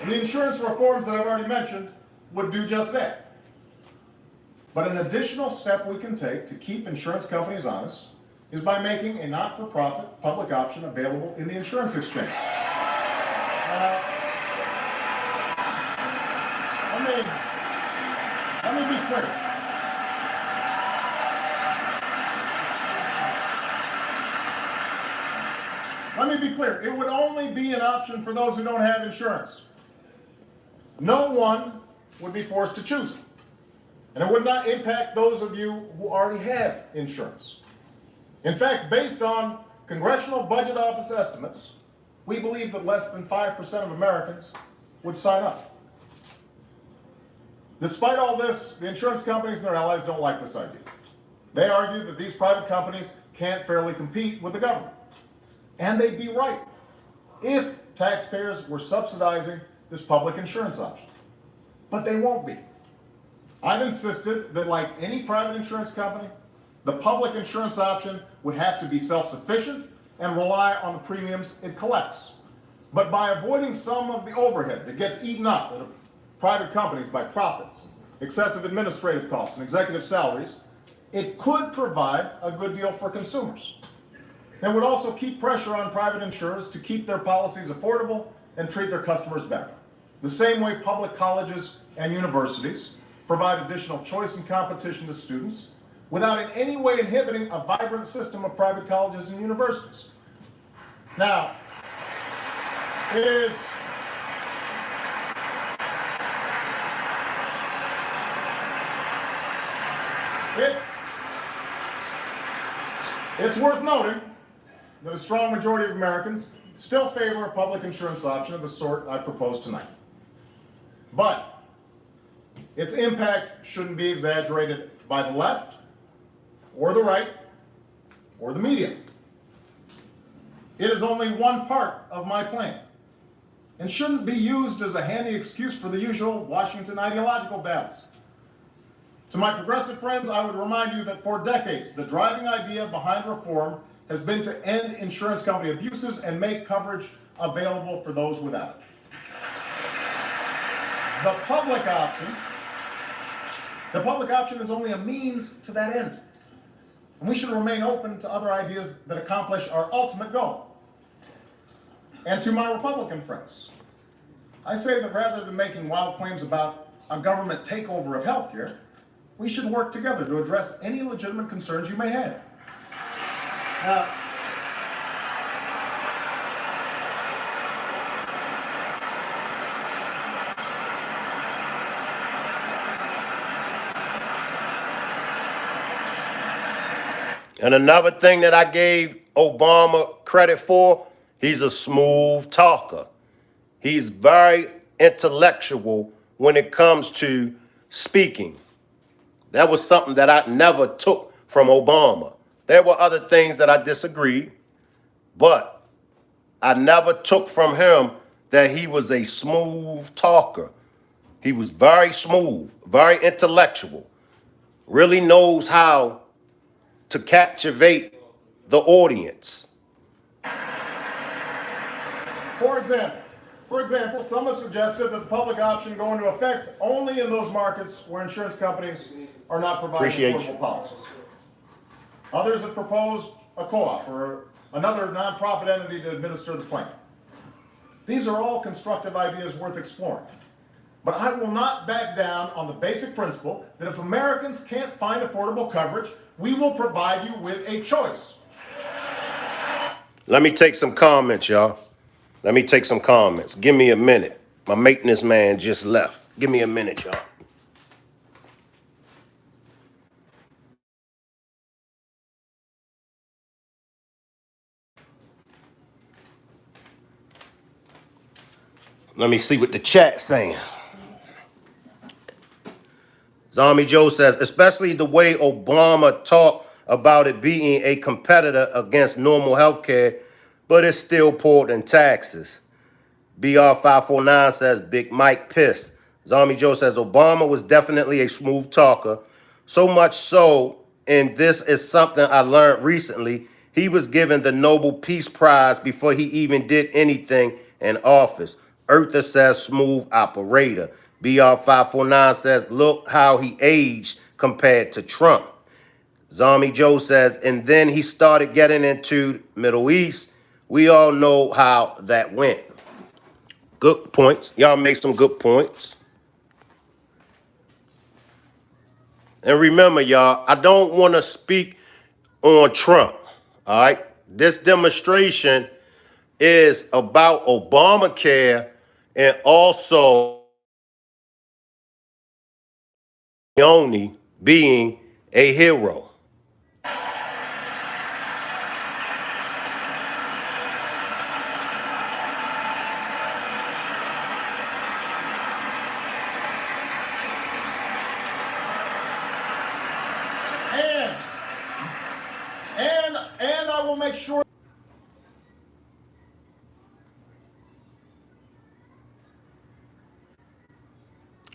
And the insurance reforms that I've already mentioned would do just that. But an additional step we can take to keep insurance companies honest is by making a not-for-profit public option available in the insurance exchange. Let me be clear. Let me be clear. It would only be an option for those who don't have insurance. No one would be forced to choose it. And it would not impact those of you who already have insurance. In fact, based on Congressional Budget Office estimates, we believe that less than 5% of Americans would sign up. Despite all this, the insurance companies and their allies don't like this idea. They argue that these private companies can't fairly compete with the government. And they'd be right if taxpayers were subsidizing this public insurance option. But they won't be. I've insisted that, like any private insurance company, the public insurance option would have to be self-sufficient and rely on the premiums it collects. But by avoiding some of the overhead that gets eaten up at private companies by profits, excessive administrative costs, and executive salaries, it could provide a good deal for consumers. It would also keep pressure on private insurers to keep their policies affordable and treat their customers better. The same way public colleges and universities provide additional choice and competition to students without in any way inhibiting a vibrant system of private colleges and universities. Now, it's worth noting that a strong majority of Americans still favor a public insurance option of the sort I proposed tonight. But its impact shouldn't be exaggerated by the left, or the right, or the media. It is only one part of my plan, and shouldn't be used as a handy excuse for the usual Washington ideological battles. To my progressive friends, I would remind you that for decades, the driving idea behind reform has been to end insurance company abuses and make coverage available for those without it. The public option is only a means to that end. And we should remain open to other ideas that accomplish our ultimate goal. And to my Republican friends, I say that rather than making wild claims about a government takeover of healthcare, we should work together to address any legitimate concerns you may have. And another thing that I gave Obama credit for, he's a smooth talker. He's very intellectual when it comes to speaking. That was something that I never took from Obama. There were other things that I disagreed, but I never took from him that he was a smooth talker. He was very smooth, very intellectual, really knows how to captivate the audience. For example, some have suggested that the public option go into effect only in those markets where insurance companies are not providing affordable policies. Others have proposed a co-op or another nonprofit entity to administer the plan. These are all constructive ideas worth exploring. But I will not back down on the basic principle that if Americans can't find affordable coverage, we will provide you with a choice. Let me take some comments, y'all. Let me take some comments. Give me a minute. My maintenance man just left. Give me a minute, y'all. Let me see what the chat's saying. Zombie Joe says, especially the way Obama talked about it being a competitor against normal health care, but it's still poor than taxes. BR549 says, Big Mike pissed. Zombie Joe says, Obama was definitely a smooth talker. So much so, and this is something I learned recently, he was given the Nobel Peace Prize before he even did anything in office. Eartha says, smooth operator. BR549 says, look how he aged compared to Trump. Zombie Joe says, and then he started getting into Middle East. We all know how that went. Good points. Y'all make some good points. And remember, y'all, I don't want to speak on Trump. All right. This demonstration is about Obamacare and also Mangione being a hero. And I will make sure.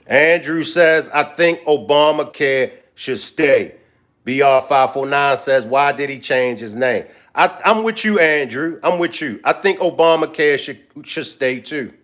Andrew says, I think Obamacare should stay. BR549 says, why did he change his name? I'm with you, Andrew. I'm with you. I think Obamacare should stay too.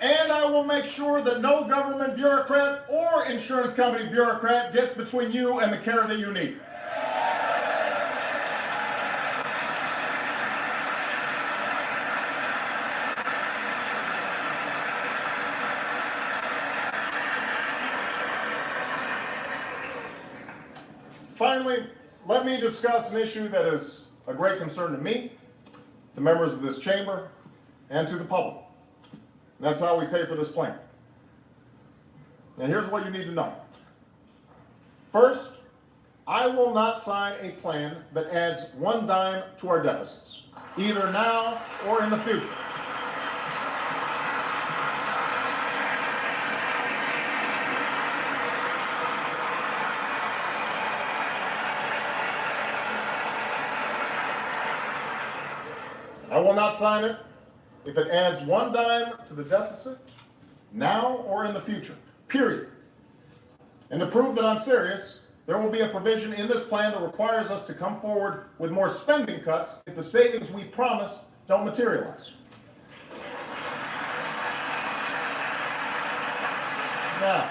And I will make sure that no government bureaucrat or insurance company bureaucrat gets between you and the care that you need. Finally, let me discuss an issue that is a great concern to me, to members of this chamber, and to the public. That's how we pay for this plan. And here's what you need to know. First, I will not sign a plan that adds one dime to our deficits, either now or in the future. I will not sign it if it adds one dime to the deficit, now or in the future, period. And to prove that I'm serious, there will be a provision in this plan that requires us to come forward with more spending cuts if the savings we promised don't materialize. Now,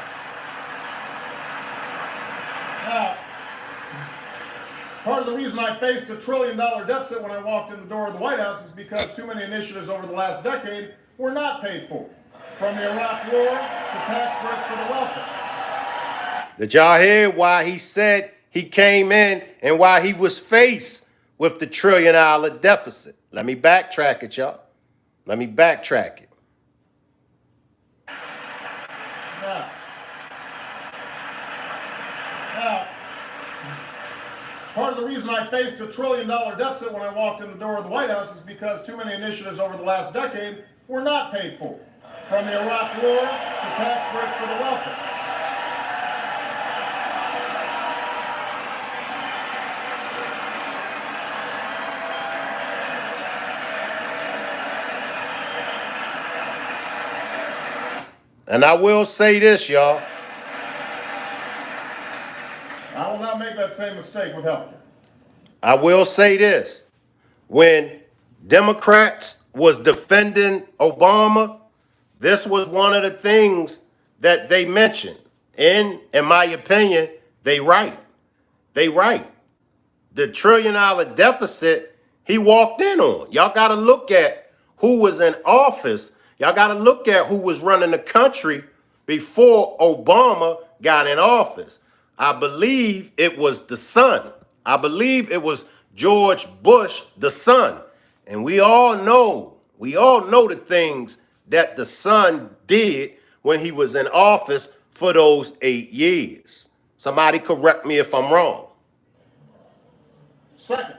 part of the reason I faced $1 trillion deficit when I walked in the door of the White House is because too many initiatives over the last decade were not paid for. From the Iraq War to tax breaks for the wealthy. Did y'all hear why he said he came in and why he was faced with the $1 trillion deficit. Let me backtrack it, y'all. Let me backtrack it. Now, part of the reason I faced $1 trillion deficit when I walked in the door of the White House is because too many initiatives over the last decade were not paid for. From the Iraq War to tax breaks for the wealthy. And I will say this, y'all. I will not make that same mistake with healthcare. I will say this. When Democrats was defending Obama, this was one of the things that they mentioned. And in my opinion, they right. They right. The $1 trillion deficit he walked in on. Y'all got to look at who was in office. Y'all got to look at who was running the country before Obama got in office. I believe it was the son. I believe it was George Bush, the son. And we all know the things that the son did when he was in office for those 8 years. Somebody correct me if I'm wrong. Second,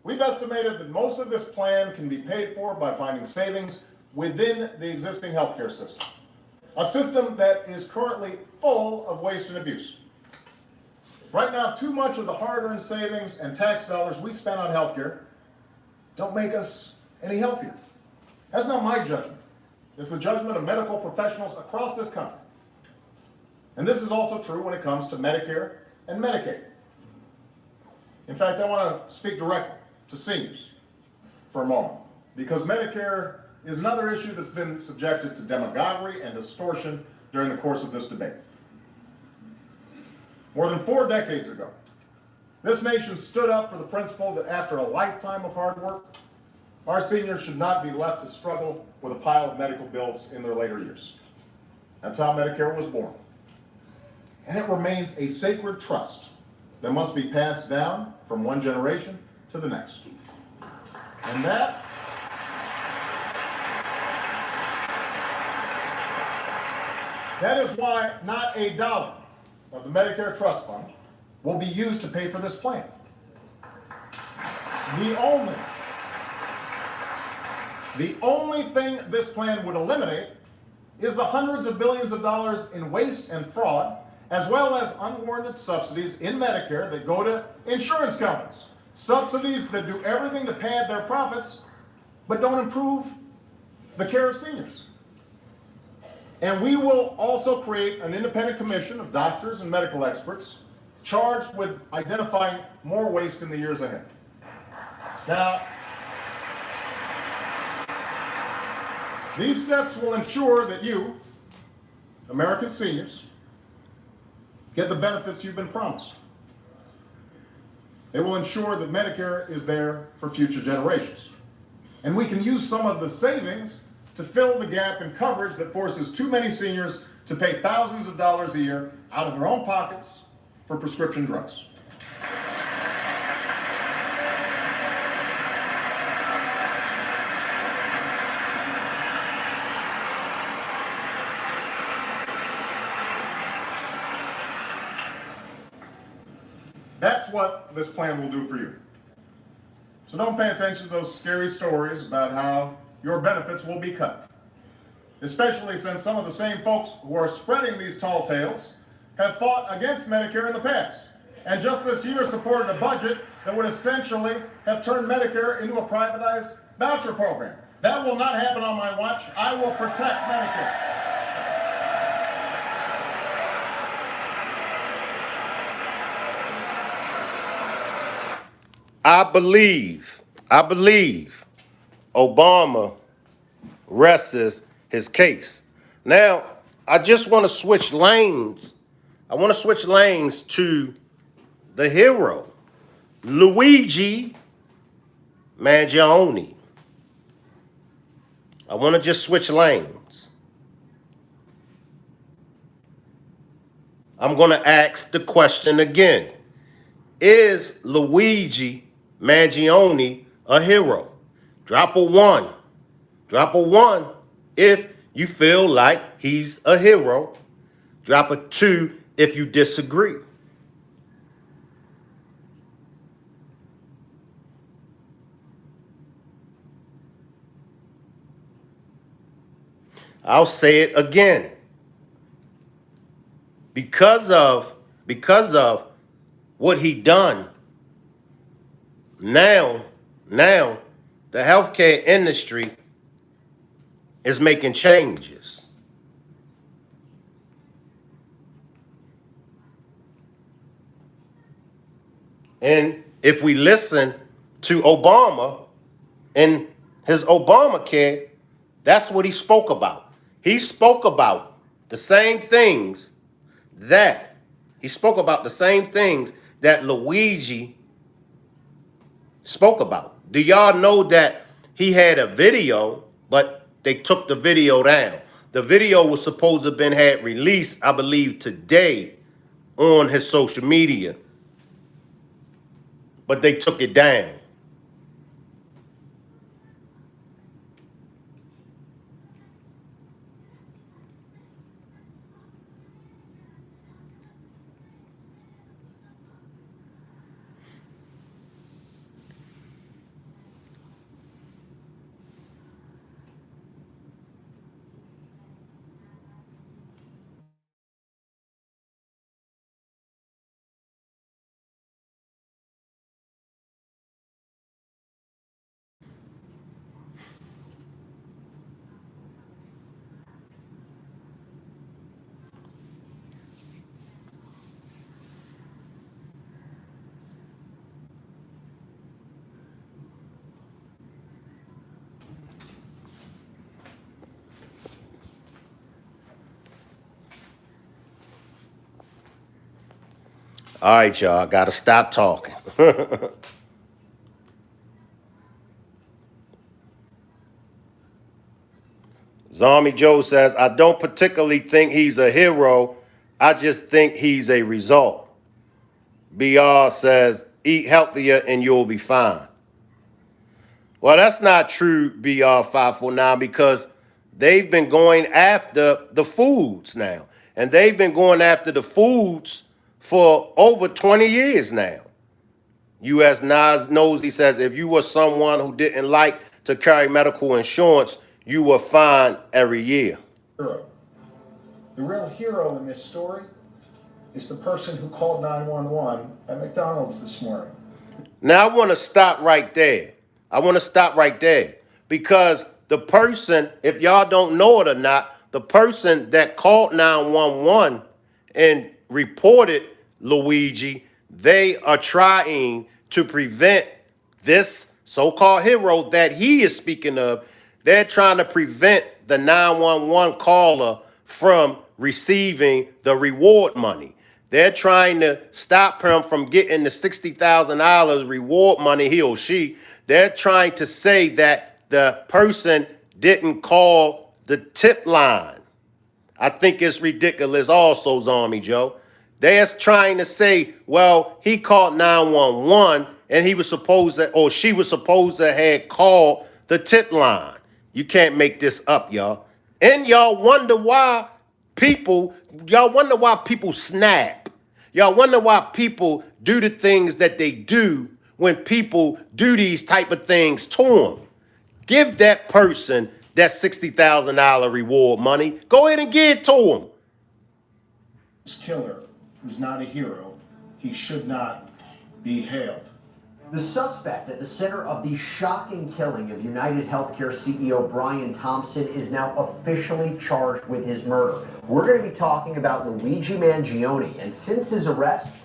we've estimated that most of this plan can be paid for by finding savings within the existing healthcare system, a system that is currently full of waste and abuse. Right now, too much of the hard-earned savings and tax dollars we spend on healthcare don't make us any healthier. That's not my judgment. It's the judgment of medical professionals across this country. And this is also true when it comes to Medicare and Medicaid. In fact, I want to speak directly to seniors for a moment, because Medicare is another issue that's been subjected to demagoguery and distortion during the course of this debate. More than 4 decades ago, this nation stood up for the principle that after a lifetime of hard work, our seniors should not be left to struggle with a pile of medical bills in their later years. That's how Medicare was born. And it remains a sacred trust that must be passed down from one generation to the next. And that is why not a dollar of the Medicare Trust Fund will be used to pay for this plan. The only thing this plan would eliminate is the hundreds of billions of dollars in waste and fraud, as well as unwarranted subsidies in Medicare that go to insurance companies. Subsidies that do everything to pad their profits, but don't improve the care of seniors. And we will also create an independent commission of doctors and medical experts charged with identifying more waste in the years ahead. Now, these steps will ensure that you, American seniors, get the benefits you've been promised. They will ensure that Medicare is there for future generations. And we can use some of the savings to fill the gap in coverage that forces too many seniors to pay thousands of dollars a year out of their own pockets for prescription drugs. That's what this plan will do for you. So don't pay attention to those scary stories about how your benefits will be cut, especially since some of the same folks who are spreading these tall tales have fought against Medicare in the past, and just this year supported a budget that would essentially have turned Medicare into a privatized voucher program. That will not happen on my watch. I will protect Medicare. I believe Obama rests his case. Now, I just want to switch lanes. I want to switch lanes to the hero, Luigi Mangione. I want to just switch lanes. I'm going to ask the question again. Is Luigi Mangione a hero. Drop a one. Drop a one if you feel like he's a hero. Drop a two if you disagree. I'll say it again. Because of what he done, now the healthcare industry is making changes. And if we listen to Obama and his Obamacare, that's what he spoke about. He spoke about the same things that Luigi spoke about. Do y'all know that he had a video, but they took the video down? The video was supposed to have been had released, I believe, today on his social media, but they took it down. All right, y'all, I gotta stop talking. Zombie Joe says, I don't particularly think he's a hero. I just think he's a result. BR says, eat healthier and you'll be fine. Well, that's not true, BR549, because they've been going after the foods now. And they've been going after the foods for over 20 years now. U.S. Nas Nosy says, if you were someone who didn't like to carry medical insurance, you were fine every year. Hero. The real hero in this story is the person who called 911 at McDonald's this morning. Now, I want to stop right there. Because the person, if y'all don't know it or not, the person that called 911 and reported Luigi, they are trying to prevent this so-called hero that he is speaking of. They're trying to prevent the 911 caller from receiving the reward money. They're trying to stop him from getting the $60,000 reward money, he or she. They're trying to say that the person didn't call the tip line. I think it's ridiculous also, Zombie Joe. They're trying to say, well, he called 911 and he was supposed to, or she was supposed to have called the tip line. You can't make this up, y'all. And y'all wonder why people snap. Y'all wonder why people do the things that they do when people do these type of things to them. Give that person that $60,000 reward money. Go ahead and give it to him. This killer was not a hero. He should not be hailed. The suspect at the center of the shocking killing of United Healthcare CEO Brian Thompson is now officially charged with his murder. We're going to be talking about Luigi Mangione, and since his arrest,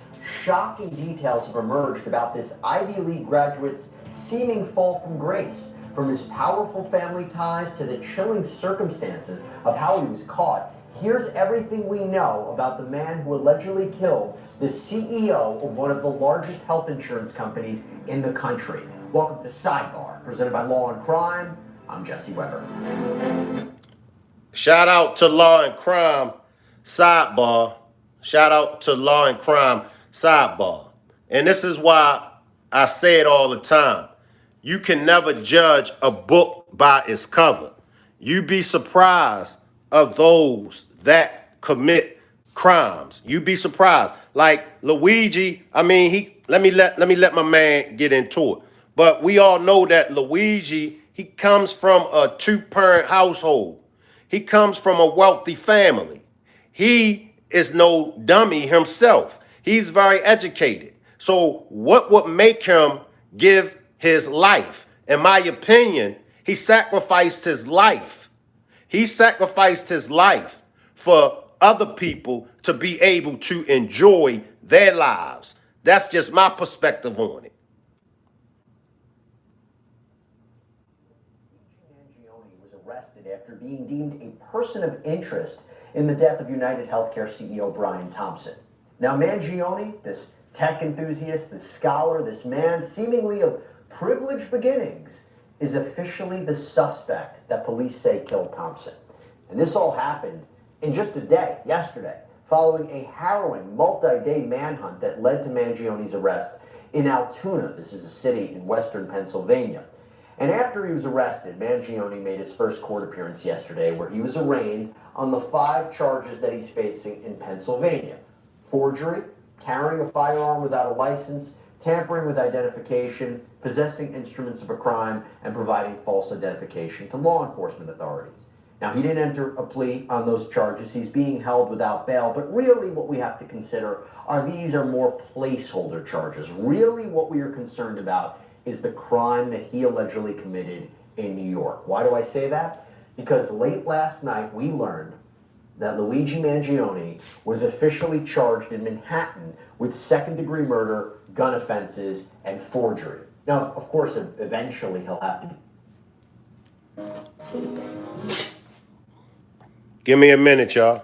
shocking details have emerged about this Ivy League graduate's seeming fall from grace, from his powerful family ties to the chilling circumstances of how he was caught. Here's everything we know about the man who allegedly killed the CEO of one of the largest health insurance companies in the country. Welcome to Sidebar, presented by Law and Crime. I'm Jesse Weber. Shout out to Law and Crime Sidebar. Shout out to Law and Crime Sidebar. And this is why I say it all the time. You can never judge a book by its cover. You be surprised of those that commit crimes. You be surprised. Like Luigi, I mean, let me let my man get into it. But we all know that Luigi, he comes from a two-parent household. He comes from a wealthy family. He is no dummy himself. He's very educated. So what would make him give his life? In my opinion, he sacrificed his life. He sacrificed his life for other people to be able to enjoy their lives. That's just my perspective on it. Mangione was arrested after being deemed a person of interest in the death of United Healthcare CEO Brian Thompson. Now, Mangione, this tech enthusiast, this scholar, this man seemingly of privileged beginnings, is officially the suspect that police say killed Thompson. And this all happened in just a day, yesterday, following a harrowing multi-day manhunt that led to Mangione's arrest in Altoona. This is a city in western Pennsylvania. And after he was arrested, Mangione made his first court appearance yesterday, where he was arraigned on the 5 charges that he's facing in Pennsylvania: forgery, carrying a firearm without a license, tampering with identification, possessing instruments of a crime, and providing false identification to law enforcement authorities. Now, he didn't enter a plea on those charges. He's being held without bail. But really what we have to consider are these are more placeholder charges. Really what we are concerned about is the crime that he allegedly committed in New York. Why do I say that? Because late last night we learned that Luigi Mangione was officially charged in Manhattan with second-degree murder, gun offenses, and forgery. Now, of course, eventually he'll have to... Give me a minute, y'all.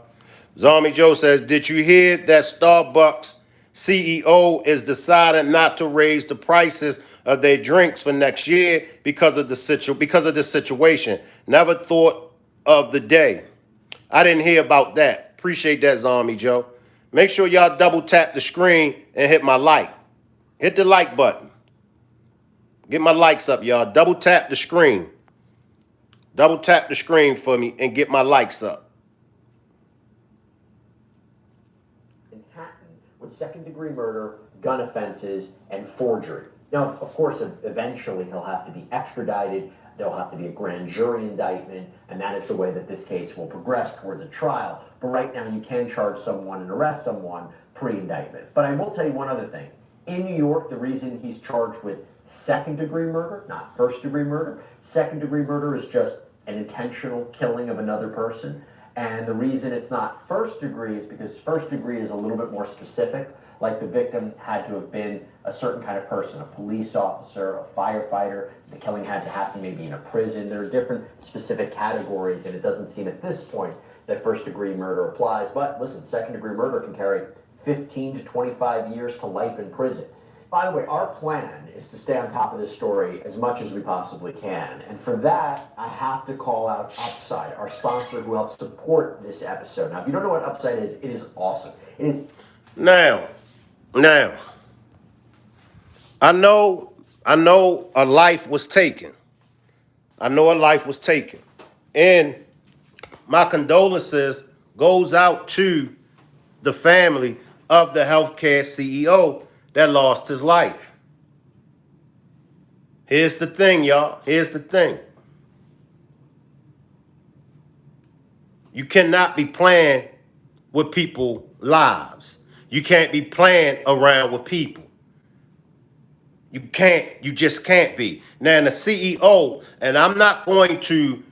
Zombie Joe says, did you hear that Starbucks CEO is deciding not to raise the prices of their drinks for next year because of this situation? Never thought of the day. I didn't hear about that. Appreciate that, Zombie Joe. Make sure y'all double tap the screen and hit my like. Hit the like button. Get my likes up, y'all. Double tap the screen. Double tap the screen for me and get my likes up. Manhattan with second-degree murder, gun offenses, and forgery. Now, of course, eventually he'll have to be extradited. There'll have to be a grand jury indictment, and that is the way that this case will progress towards a trial. But right now, you can charge someone and arrest someone pre-indictment. But I will tell you one other thing. In New York, the reason he's charged with second-degree murder, not first-degree murder, second-degree murder is just an intentional killing of another person. And the reason it's not first degree is because first degree is a little bit more specific. Like the victim had to have been a certain kind of person, a police officer, a firefighter. The killing had to happen maybe in a prison. There are different specific categories, and it doesn't seem at this point that first degree murder applies. But listen, second degree murder can carry 15 to 25 years to life in prison. By the way, our plan is to stay on top of this story as much as we possibly can. And for that, I have to call out Upside, our sponsor who helps support this episode. Now, if you don't know what Upside is, it is awesome. It is... Now, I know a life was taken. I know a life was taken. And my condolences goes out to the family of the healthcare CEO that lost his life. Here's the thing, y'all. Here's the thing. You cannot be playing with people's lives. You can't be playing around with people. You can't. You just can't be. Now, the CEO, and I'm not going to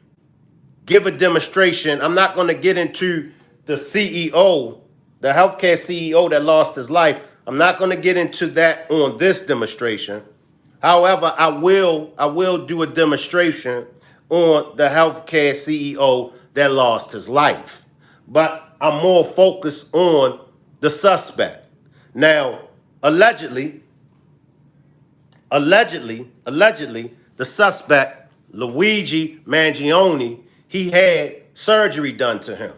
give a demonstration. I'm not going to get into the CEO, the healthcare CEO that lost his life. I'm not going to get into that on this demonstration. However, I will do a demonstration on the healthcare CEO that lost his life. But I'm more focused on the suspect. Now, allegedly, the suspect, Luigi Mangione, he had surgery done to him.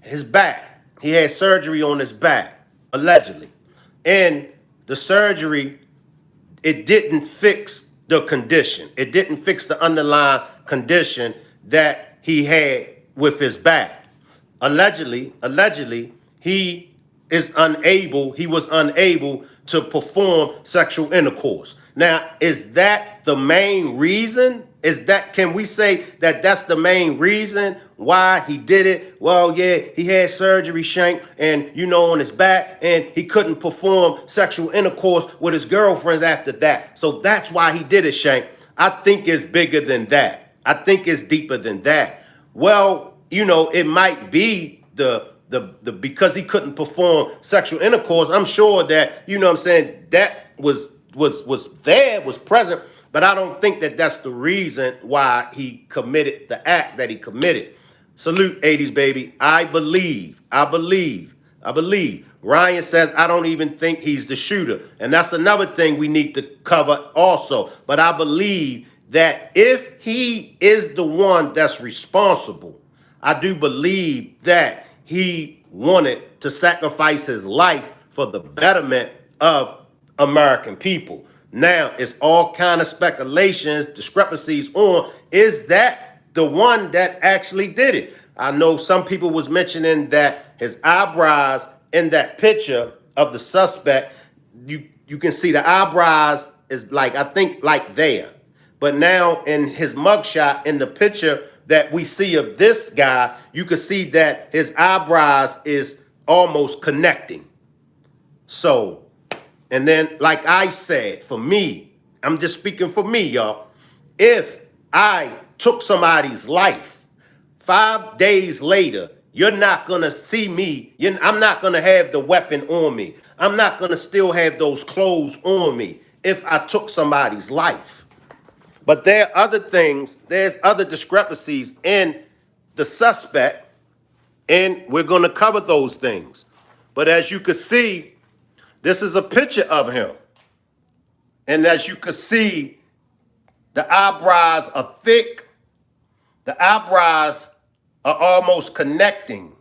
His back. He had surgery on his back, allegedly. And the surgery it didn't fix the condition. It didn't fix the underlying condition that he had with his back. Allegedly, he was unable to perform sexual intercourse. Now, is that the main reason? Can we say that that's the main reason why he did it? Well, yeah, he had surgery, Shank, and on his back, and he couldn't perform sexual intercourse with his girlfriends after that. So that's why he did it, Shank. I think it's bigger than that. I think it's deeper than that. Well, it might be the because he couldn't perform sexual intercourse. I'm sure that that was present, but I don't think that that's the reason why he committed the act that he committed. Salute, 80s baby. I believe. Ryan says, I don't even think he's the shooter. And that's another thing we need to cover also. But I believe that if he is the one that's responsible, I do believe that he wanted to sacrifice his life for the betterment of American people. Now, it's all kind of speculations, discrepancies on, is that the one that actually did it? I know some people was mentioning that his eyebrows in that picture of the suspect, you can see the eyebrows is like, I think like there. But now in his mugshot, in the picture that we see of this guy, you can see that his eyebrows is almost connecting. So, and then like I said, for me, I'm just speaking for me, y'all. If I took somebody's life, 5 days later, you're not going to see me. I'm not going to have the weapon on me. I'm not going to still have those clothes on me if I took somebody's life. But there are other things, there's other discrepancies in the suspect, and we're going to cover those things. But as you can see, this is a picture of him. And as you can see, the eyebrows are thick. The eyebrows are almost connecting.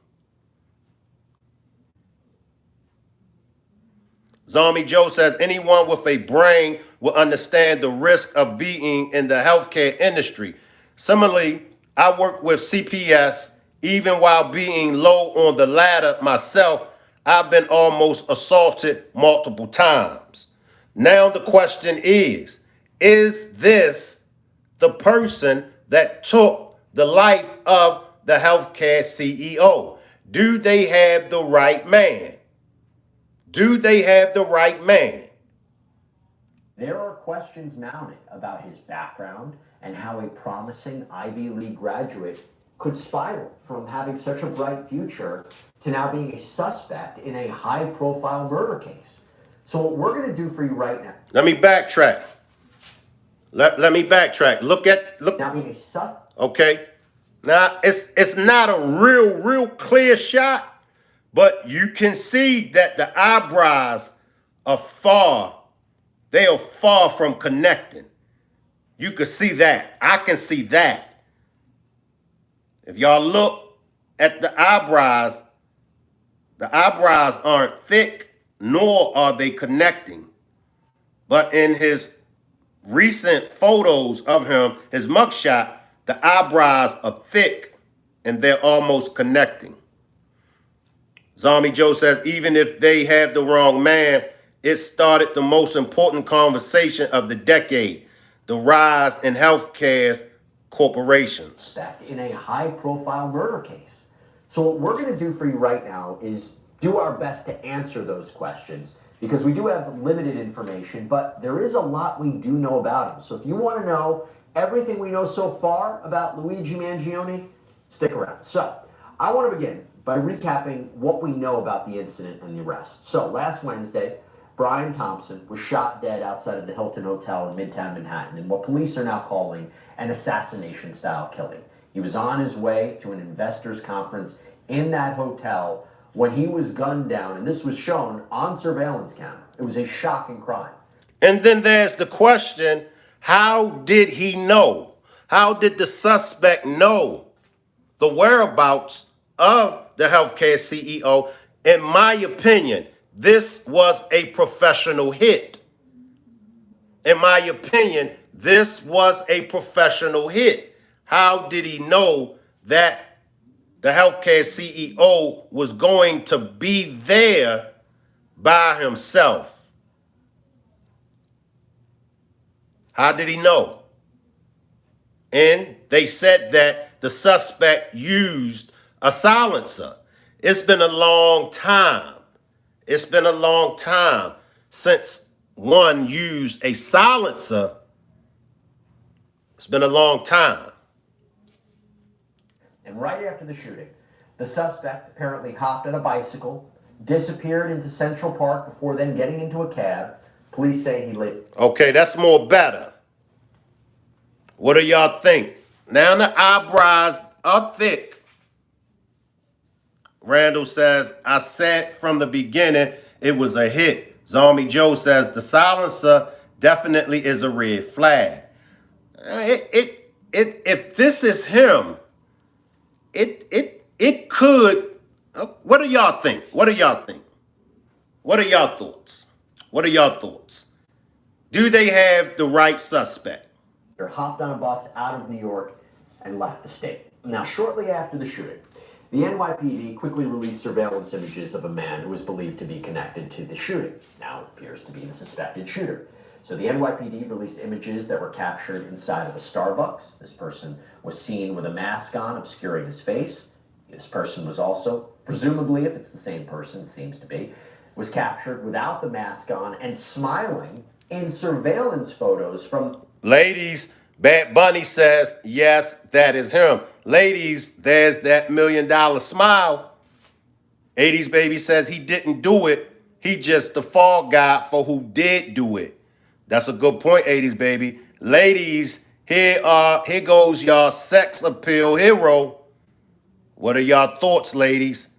Zombie Joe says, anyone with a brain will understand the risk of being in the healthcare industry. Similarly, I work with CPS. Even while being low on the ladder myself, I've been almost assaulted multiple times. Now the question is this the person that took the life of the healthcare CEO? Do they have the right man? Do they have the right man? There are questions mounted about his background and how a promising Ivy League graduate could spiral from having such a bright future to now being a suspect in a high-profile murder case. So what we're going to do for you right now... Let me backtrack. Let me backtrack. Look. Now being a suspect... Okay. Now, it's not a real clear shot, but you can see that the eyebrows are far. They are far from connecting. You can see that. I can see that. If y'all look at the eyebrows aren't thick, nor are they connecting. But in his recent photos of him, his mugshot, the eyebrows are thick and they're almost connecting. Zombie Joe says, even if they have the wrong man, it started the most important conversation of the decade, the rise in healthcare corporations. In a high-profile murder case. So what we're going to do for you right now is do our best to answer those questions because we do have limited information, but there is a lot we do know about him. So if you want to know everything we know so far about Luigi Mangione, stick around. So I want to begin by recapping what we know about the incident and the arrest. So last Wednesday, Brian Thompson was shot dead outside of the Hilton Hotel in Midtown Manhattan in what police are now calling an assassination-style killing. He was on his way to an investors conference in that hotel when he was gunned down, and this was shown on surveillance camera. It was a shocking crime. And then there's the question, how did he know? How did the suspect know the whereabouts of the healthcare CEO? In my opinion, this was a professional hit. in my opinion, this was a professional hit. How did he know that the healthcare CEO was going to be there by himself? How did he know? And they said that the suspect used a silencer. It's been a long time. It's been a long time since one used a silencer. It's been a long time. And right after the shooting, the suspect apparently hopped on a bicycle, disappeared into Central Park before then getting into a cab. Police say he lit. Okay, that's more better. What do y'all think? Now the eyebrows are thick. Randall says, I said from the beginning it was a hit. Zombie Joe says the silencer definitely is a red flag. If this is him, it could. What do y'all think? What do y'all think? What are y'all thoughts? What are y'all thoughts? Do they have the right suspect? Or hopped on a bus out of New York and left the state. Now, shortly after the shooting, the NYPD quickly released surveillance images of a man who was believed to be connected to the shooting. Now it appears to be the suspected shooter. So the NYPD released images that were captured inside of a Starbucks. This person was seen with a mask on, obscuring his face. This person was also, presumably, if it's the same person, it seems to be, was captured without the mask on and smiling in surveillance photos from... Ladies, Bad Bunny says, yes, that is him. Ladies, there's that $1 million smile. 80s Baby says he didn't do it. He just the fall guy for who did do it. That's a good point, 80s Baby. Ladies, here goes y'all sex appeal hero. What are y'all thoughts, ladies?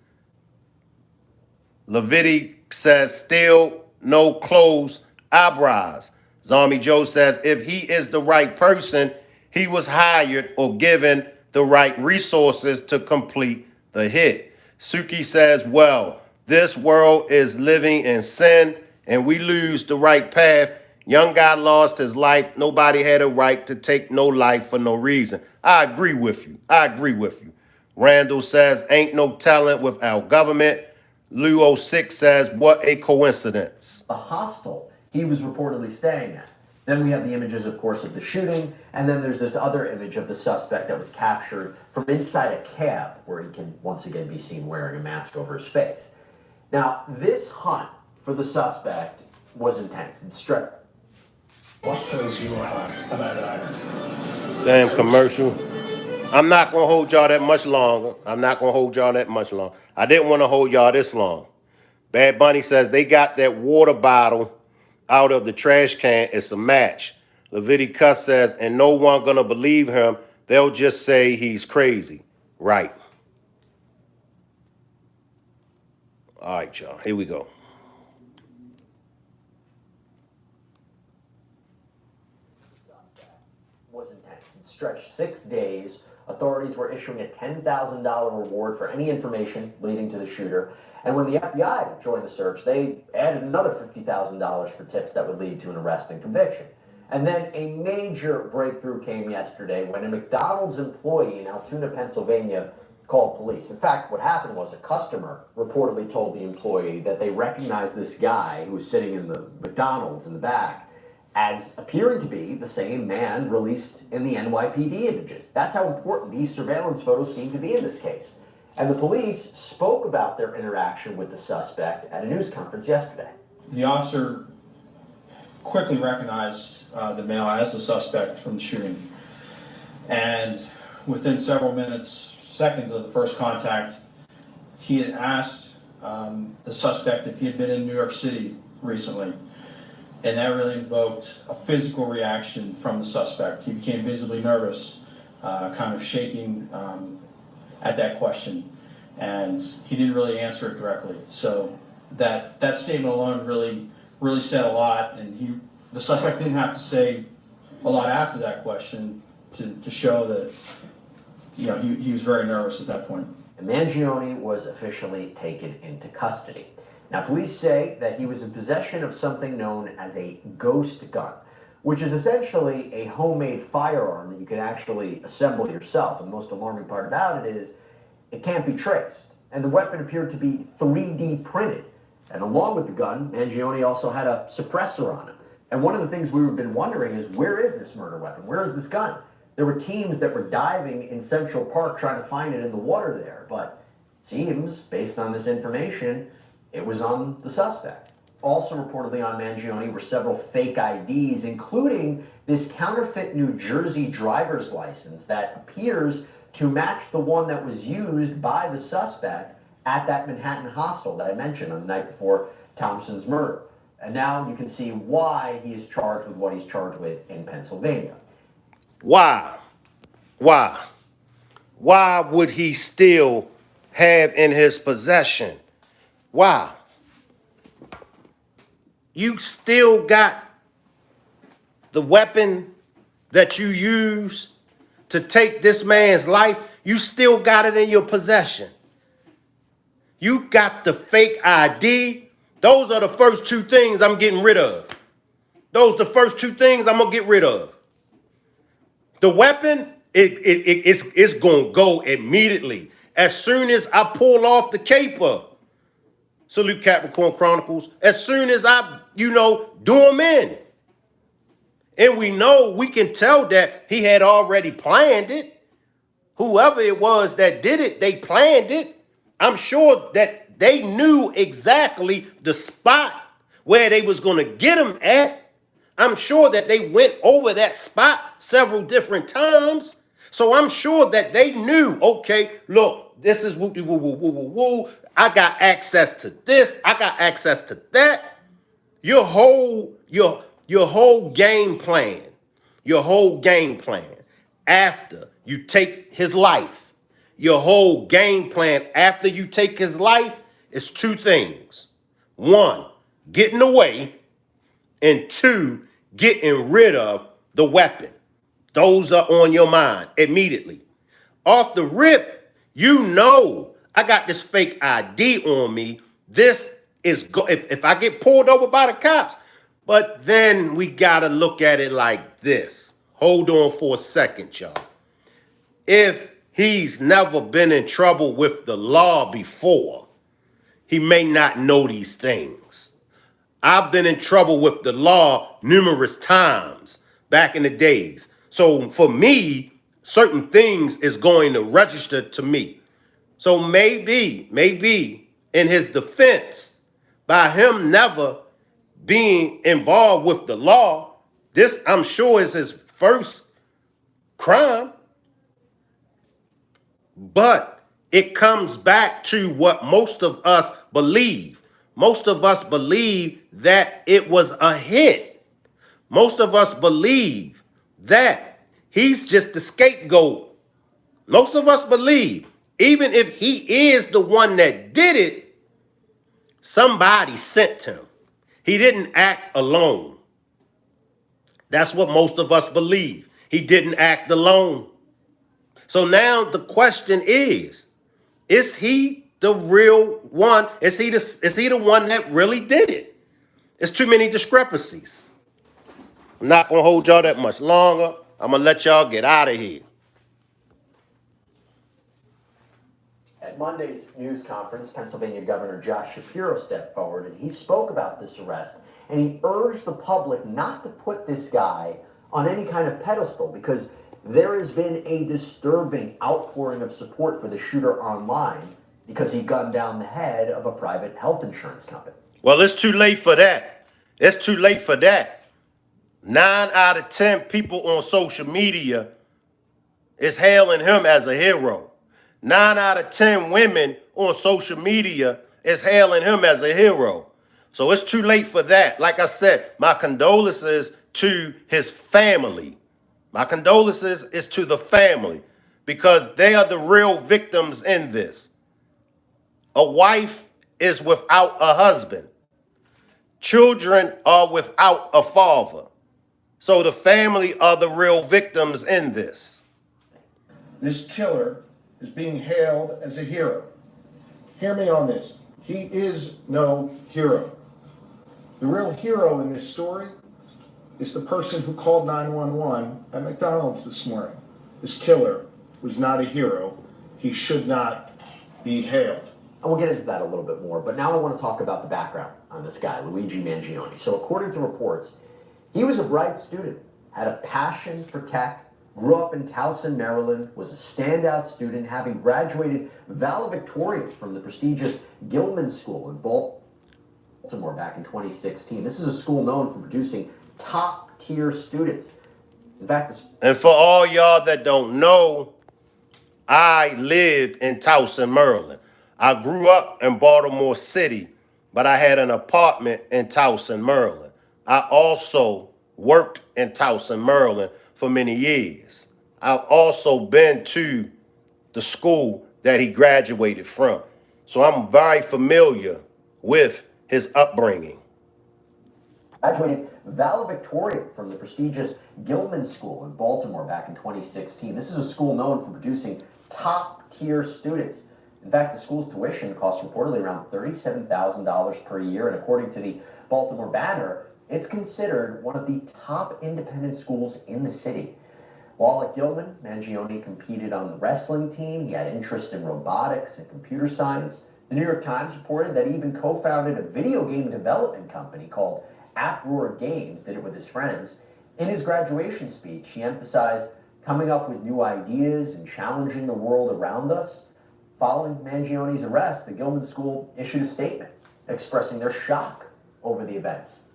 Levitic says still no closed eyebrows. Zombie Joe says if he is the right person, he was hired or given the right resources to complete the hit. Suki says, well, this world is living in sin and we lose the right path. Young guy lost his life. Nobody had a right to take no life for no reason. I agree with you. I agree with you. Randall says, ain't no talent without government. Luo 6 says, what a coincidence. The hostel he was reportedly staying at. Then we have the images, of course, of the shooting, and then there's this other image of the suspect that was captured from inside a cab, where he can once again be seen wearing a mask over his face. Now, this hunt for the suspect was intense and strict. What fills your heart about Ireland? Damn commercial. I'm not going to hold y'all that much longer. I'm not going to hold y'all that much longer. I didn't want to hold y'all this long. Bad Bunny says they got that water bottle out of the trash can. It's a match. Leviticus says, and no one going to believe him. They'll just say he's crazy. Right. All right, y'all. Here we go. Was intense and stretched 6 days. Authorities were issuing a $10,000 reward for any information leading to the shooter. And when the FBI joined the search, they added another $50,000 for tips that would lead to an arrest and conviction. And then a major breakthrough came yesterday when a McDonald's employee in Altoona, Pennsylvania, called police. In fact, what happened was a customer reportedly told the employee that they recognized this guy who was sitting in the McDonald's in the back as appearing to be the same man released in the NYPD images. That's how important these surveillance photos seem to be in this case. And the police spoke about their interaction with the suspect at a news conference yesterday. The officer quickly recognized the male as the suspect from the shooting. And within several seconds of the first contact, he had asked the suspect if he had been in New York City recently. And that really invoked a physical reaction from the suspect. He became visibly nervous, kind of shaking at that question. And he didn't really answer it directly. So that statement alone really said a lot. And the suspect didn't have to say a lot after that question to show that he was very nervous at that point. And Mangione was officially taken into custody. Now, police say that he was in possession of something known as a ghost gun, which is essentially a homemade firearm that you can actually assemble yourself. And the most alarming part about it is it can't be traced. And the weapon appeared to be 3D printed. And along with the gun, Mangione also had a suppressor on it. And one of the things we've been wondering is, where is this murder weapon? Where is this gun? There were teams that were diving in Central Park trying to find it in the water there, but it seems, based on this information, it was on the suspect. Also reportedly on Mangione were several fake IDs, including this counterfeit New Jersey driver's license that appears to match the one that was used by the suspect at that Manhattan hostel that I mentioned on the night before Thompson's murder. And now you can see why he is charged with what he's charged with in Pennsylvania. Why? Why? Why would he still have in his possession? Why? You still got the weapon that you used to take this man's life. You still got it in your possession. You got the fake ID. Those are the first two things I'm getting rid of. Those are the first two things I'm going to get rid of. The weapon, it's going to go immediately. As soon as I pull off the caper, salute Capricorn Chronicles, as soon as I, do them in. And we can tell that he had already planned it. Whoever it was that did it, they planned it. I'm sure that they knew exactly the spot where they was going to get him at. I'm sure that they went over that spot several different times. So I'm sure that they knew, okay, look, this is woo, woo, woo, woo, woo, woo. I got access to this. I got access to that. Your whole game plan, after you take his life, your whole game plan after you take his life is two things. One, getting away, and two, getting rid of the weapon. Those are on your mind immediately. Off the rip, I got this fake ID on me. This is if I get pulled over by the cops. But then we gotta look at it like this. Hold on for a second, y'all. If he's never been in trouble with the law before, he may not know these things. I've been in trouble with the law numerous times back in the days. So for me, certain things is going to register to me. So maybe in his defense, by him never being involved with the law, this I'm sure is his first crime. But it comes back to what most of us believe. Most of us believe that it was a hit. Most of us believe that he's just the scapegoat. Most of us believe, even if he is the one that did it, somebody sent him. He didn't act alone. That's what most of us believe. He didn't act alone. So now the question is he the real one? Is he the one that really did it? It's too many discrepancies. I'm not going to hold y'all that much longer. I'm going to let y'all get out of here. At Monday's news conference, Pennsylvania Governor Josh Shapiro stepped forward and he spoke about this arrest, and he urged the public not to put this guy on any kind of pedestal because there has been a disturbing outpouring of support for the shooter online because he gunned down the head of a private health insurance company. Well, it's too late for that. It's too late for that. 9 out of 10 people on social media is hailing him as a hero. 9 out of 10 women on social media is hailing him as a hero. So it's too late for that. Like I said, my condolences to his family. My condolences is to the family because they are the real victims in this. A wife is without a husband. Children are without a father. So the family are the real victims in this. This killer is being hailed as a hero. Hear me on this. He is no hero. The real hero in this story is the person who called 911 at McDonald's this morning. This killer was not a hero. He should not be hailed. And we'll get into that a little bit more, but now I want to talk about the background on this guy, Luigi Mangione. So according to reports, he was a bright student, had a passion for tech, grew up in Towson, Maryland, was a standout student, having graduated valedictorian from the prestigious Gilman School in Baltimore back in 2016. This is a school known for producing top-tier students. In fact, And for all y'all that don't know, I lived in Towson, Maryland. I grew up in Baltimore City, but I had an apartment in Towson, Maryland. I also worked in Towson, Maryland for many years. I've also been to the school that he graduated from. So I'm very familiar with his upbringing. graduated valedictorian from the prestigious Gilman School in Baltimore back in 2016. This is a school known for producing top-tier students. In fact, the school's tuition costs reportedly around $37,000 per year, and according to the Baltimore Banner, it's considered one of the top independent schools in the city. While at Gilman, Mangione competed on the wrestling team. He had interest in robotics and computer science. The New York Times reported that he even co-founded a video game development company called Uproar Games, did it with his friends. In his graduation speech, he emphasized coming up with new ideas and challenging the world around us. Following Mangione's arrest, the Gilman School issued a statement expressing their shock over the events.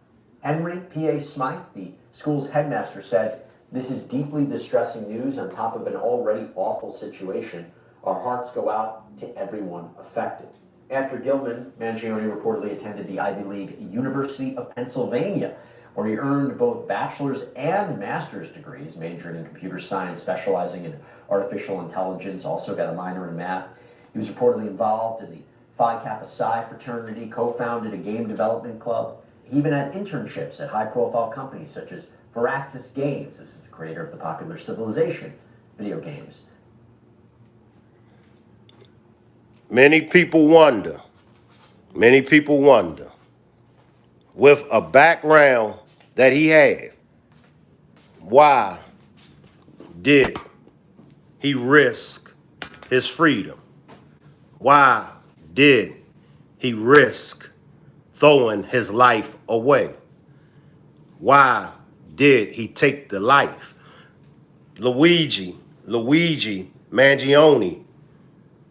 Henry P.A. Smythe, the school's headmaster, said, "This is deeply distressing news on top of an already awful situation. Our hearts go out to everyone affected." After Gilman, Mangione reportedly attended the Ivy League University of Pennsylvania, where he earned both bachelor's and master's degrees, majoring in computer science, specializing in artificial intelligence, also got a minor in math. He was reportedly involved in the Phi Kappa Psi fraternity, co-founded a game development club. He even had internships at high-profile companies such as Firaxis Games. This is the creator of the popular Civilization video games. Many people wonder, with a background that he had, why did he risk his freedom? Why did he risk throwing his life away? Why did he take the life? Luigi Mangione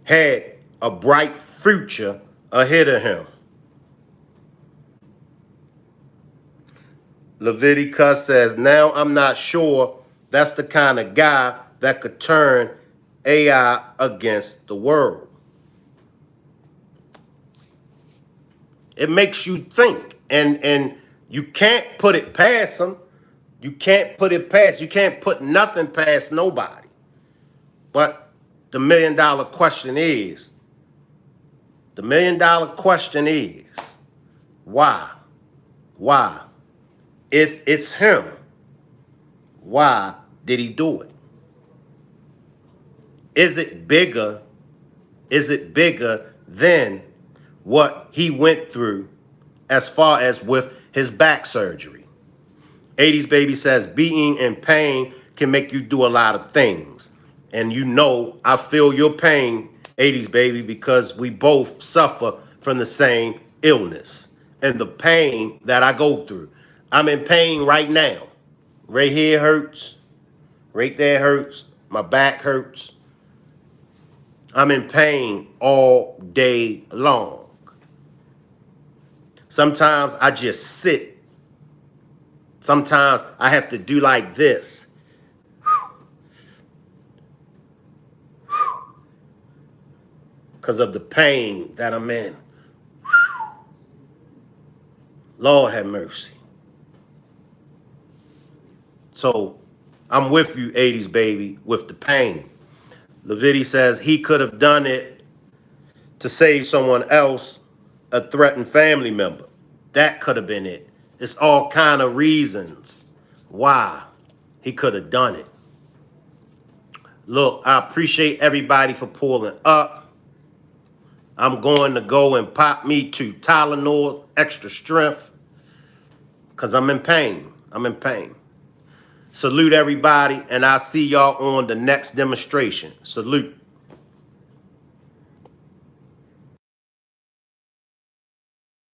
had a bright future ahead of him. Leviticus says, now I'm not sure that's the kind of guy that could turn AI against the world. It makes you think, and you can't put it past him. You can't put nothing past nobody. But the $1 million question is, why? Why? If it's him, why did he do it? Is it bigger than what he went through as far as with his back surgery? 80s Baby says, being in pain can make you do a lot of things. And you know, I feel your pain, 80s Baby, because we both suffer from the same illness and the pain that I go through. I'm in pain right now. Right here hurts. Right there hurts. My back hurts. I'm in pain all day long. Sometimes I just sit. Sometimes I have to do like this. Because of the pain that I'm in. Lord have mercy. So I'm with you, 80s Baby, with the pain. Levitti says he could have done it to save someone else, a threatened family member. That could have been it. It's all kind of reasons why he could have done it. Look, I appreciate everybody for pulling up. I'm going to go and pop me 2 Tylenol extra strength because I'm in pain. I'm in pain. Salute everybody, and I'll see y'all on the next demonstration. Salute.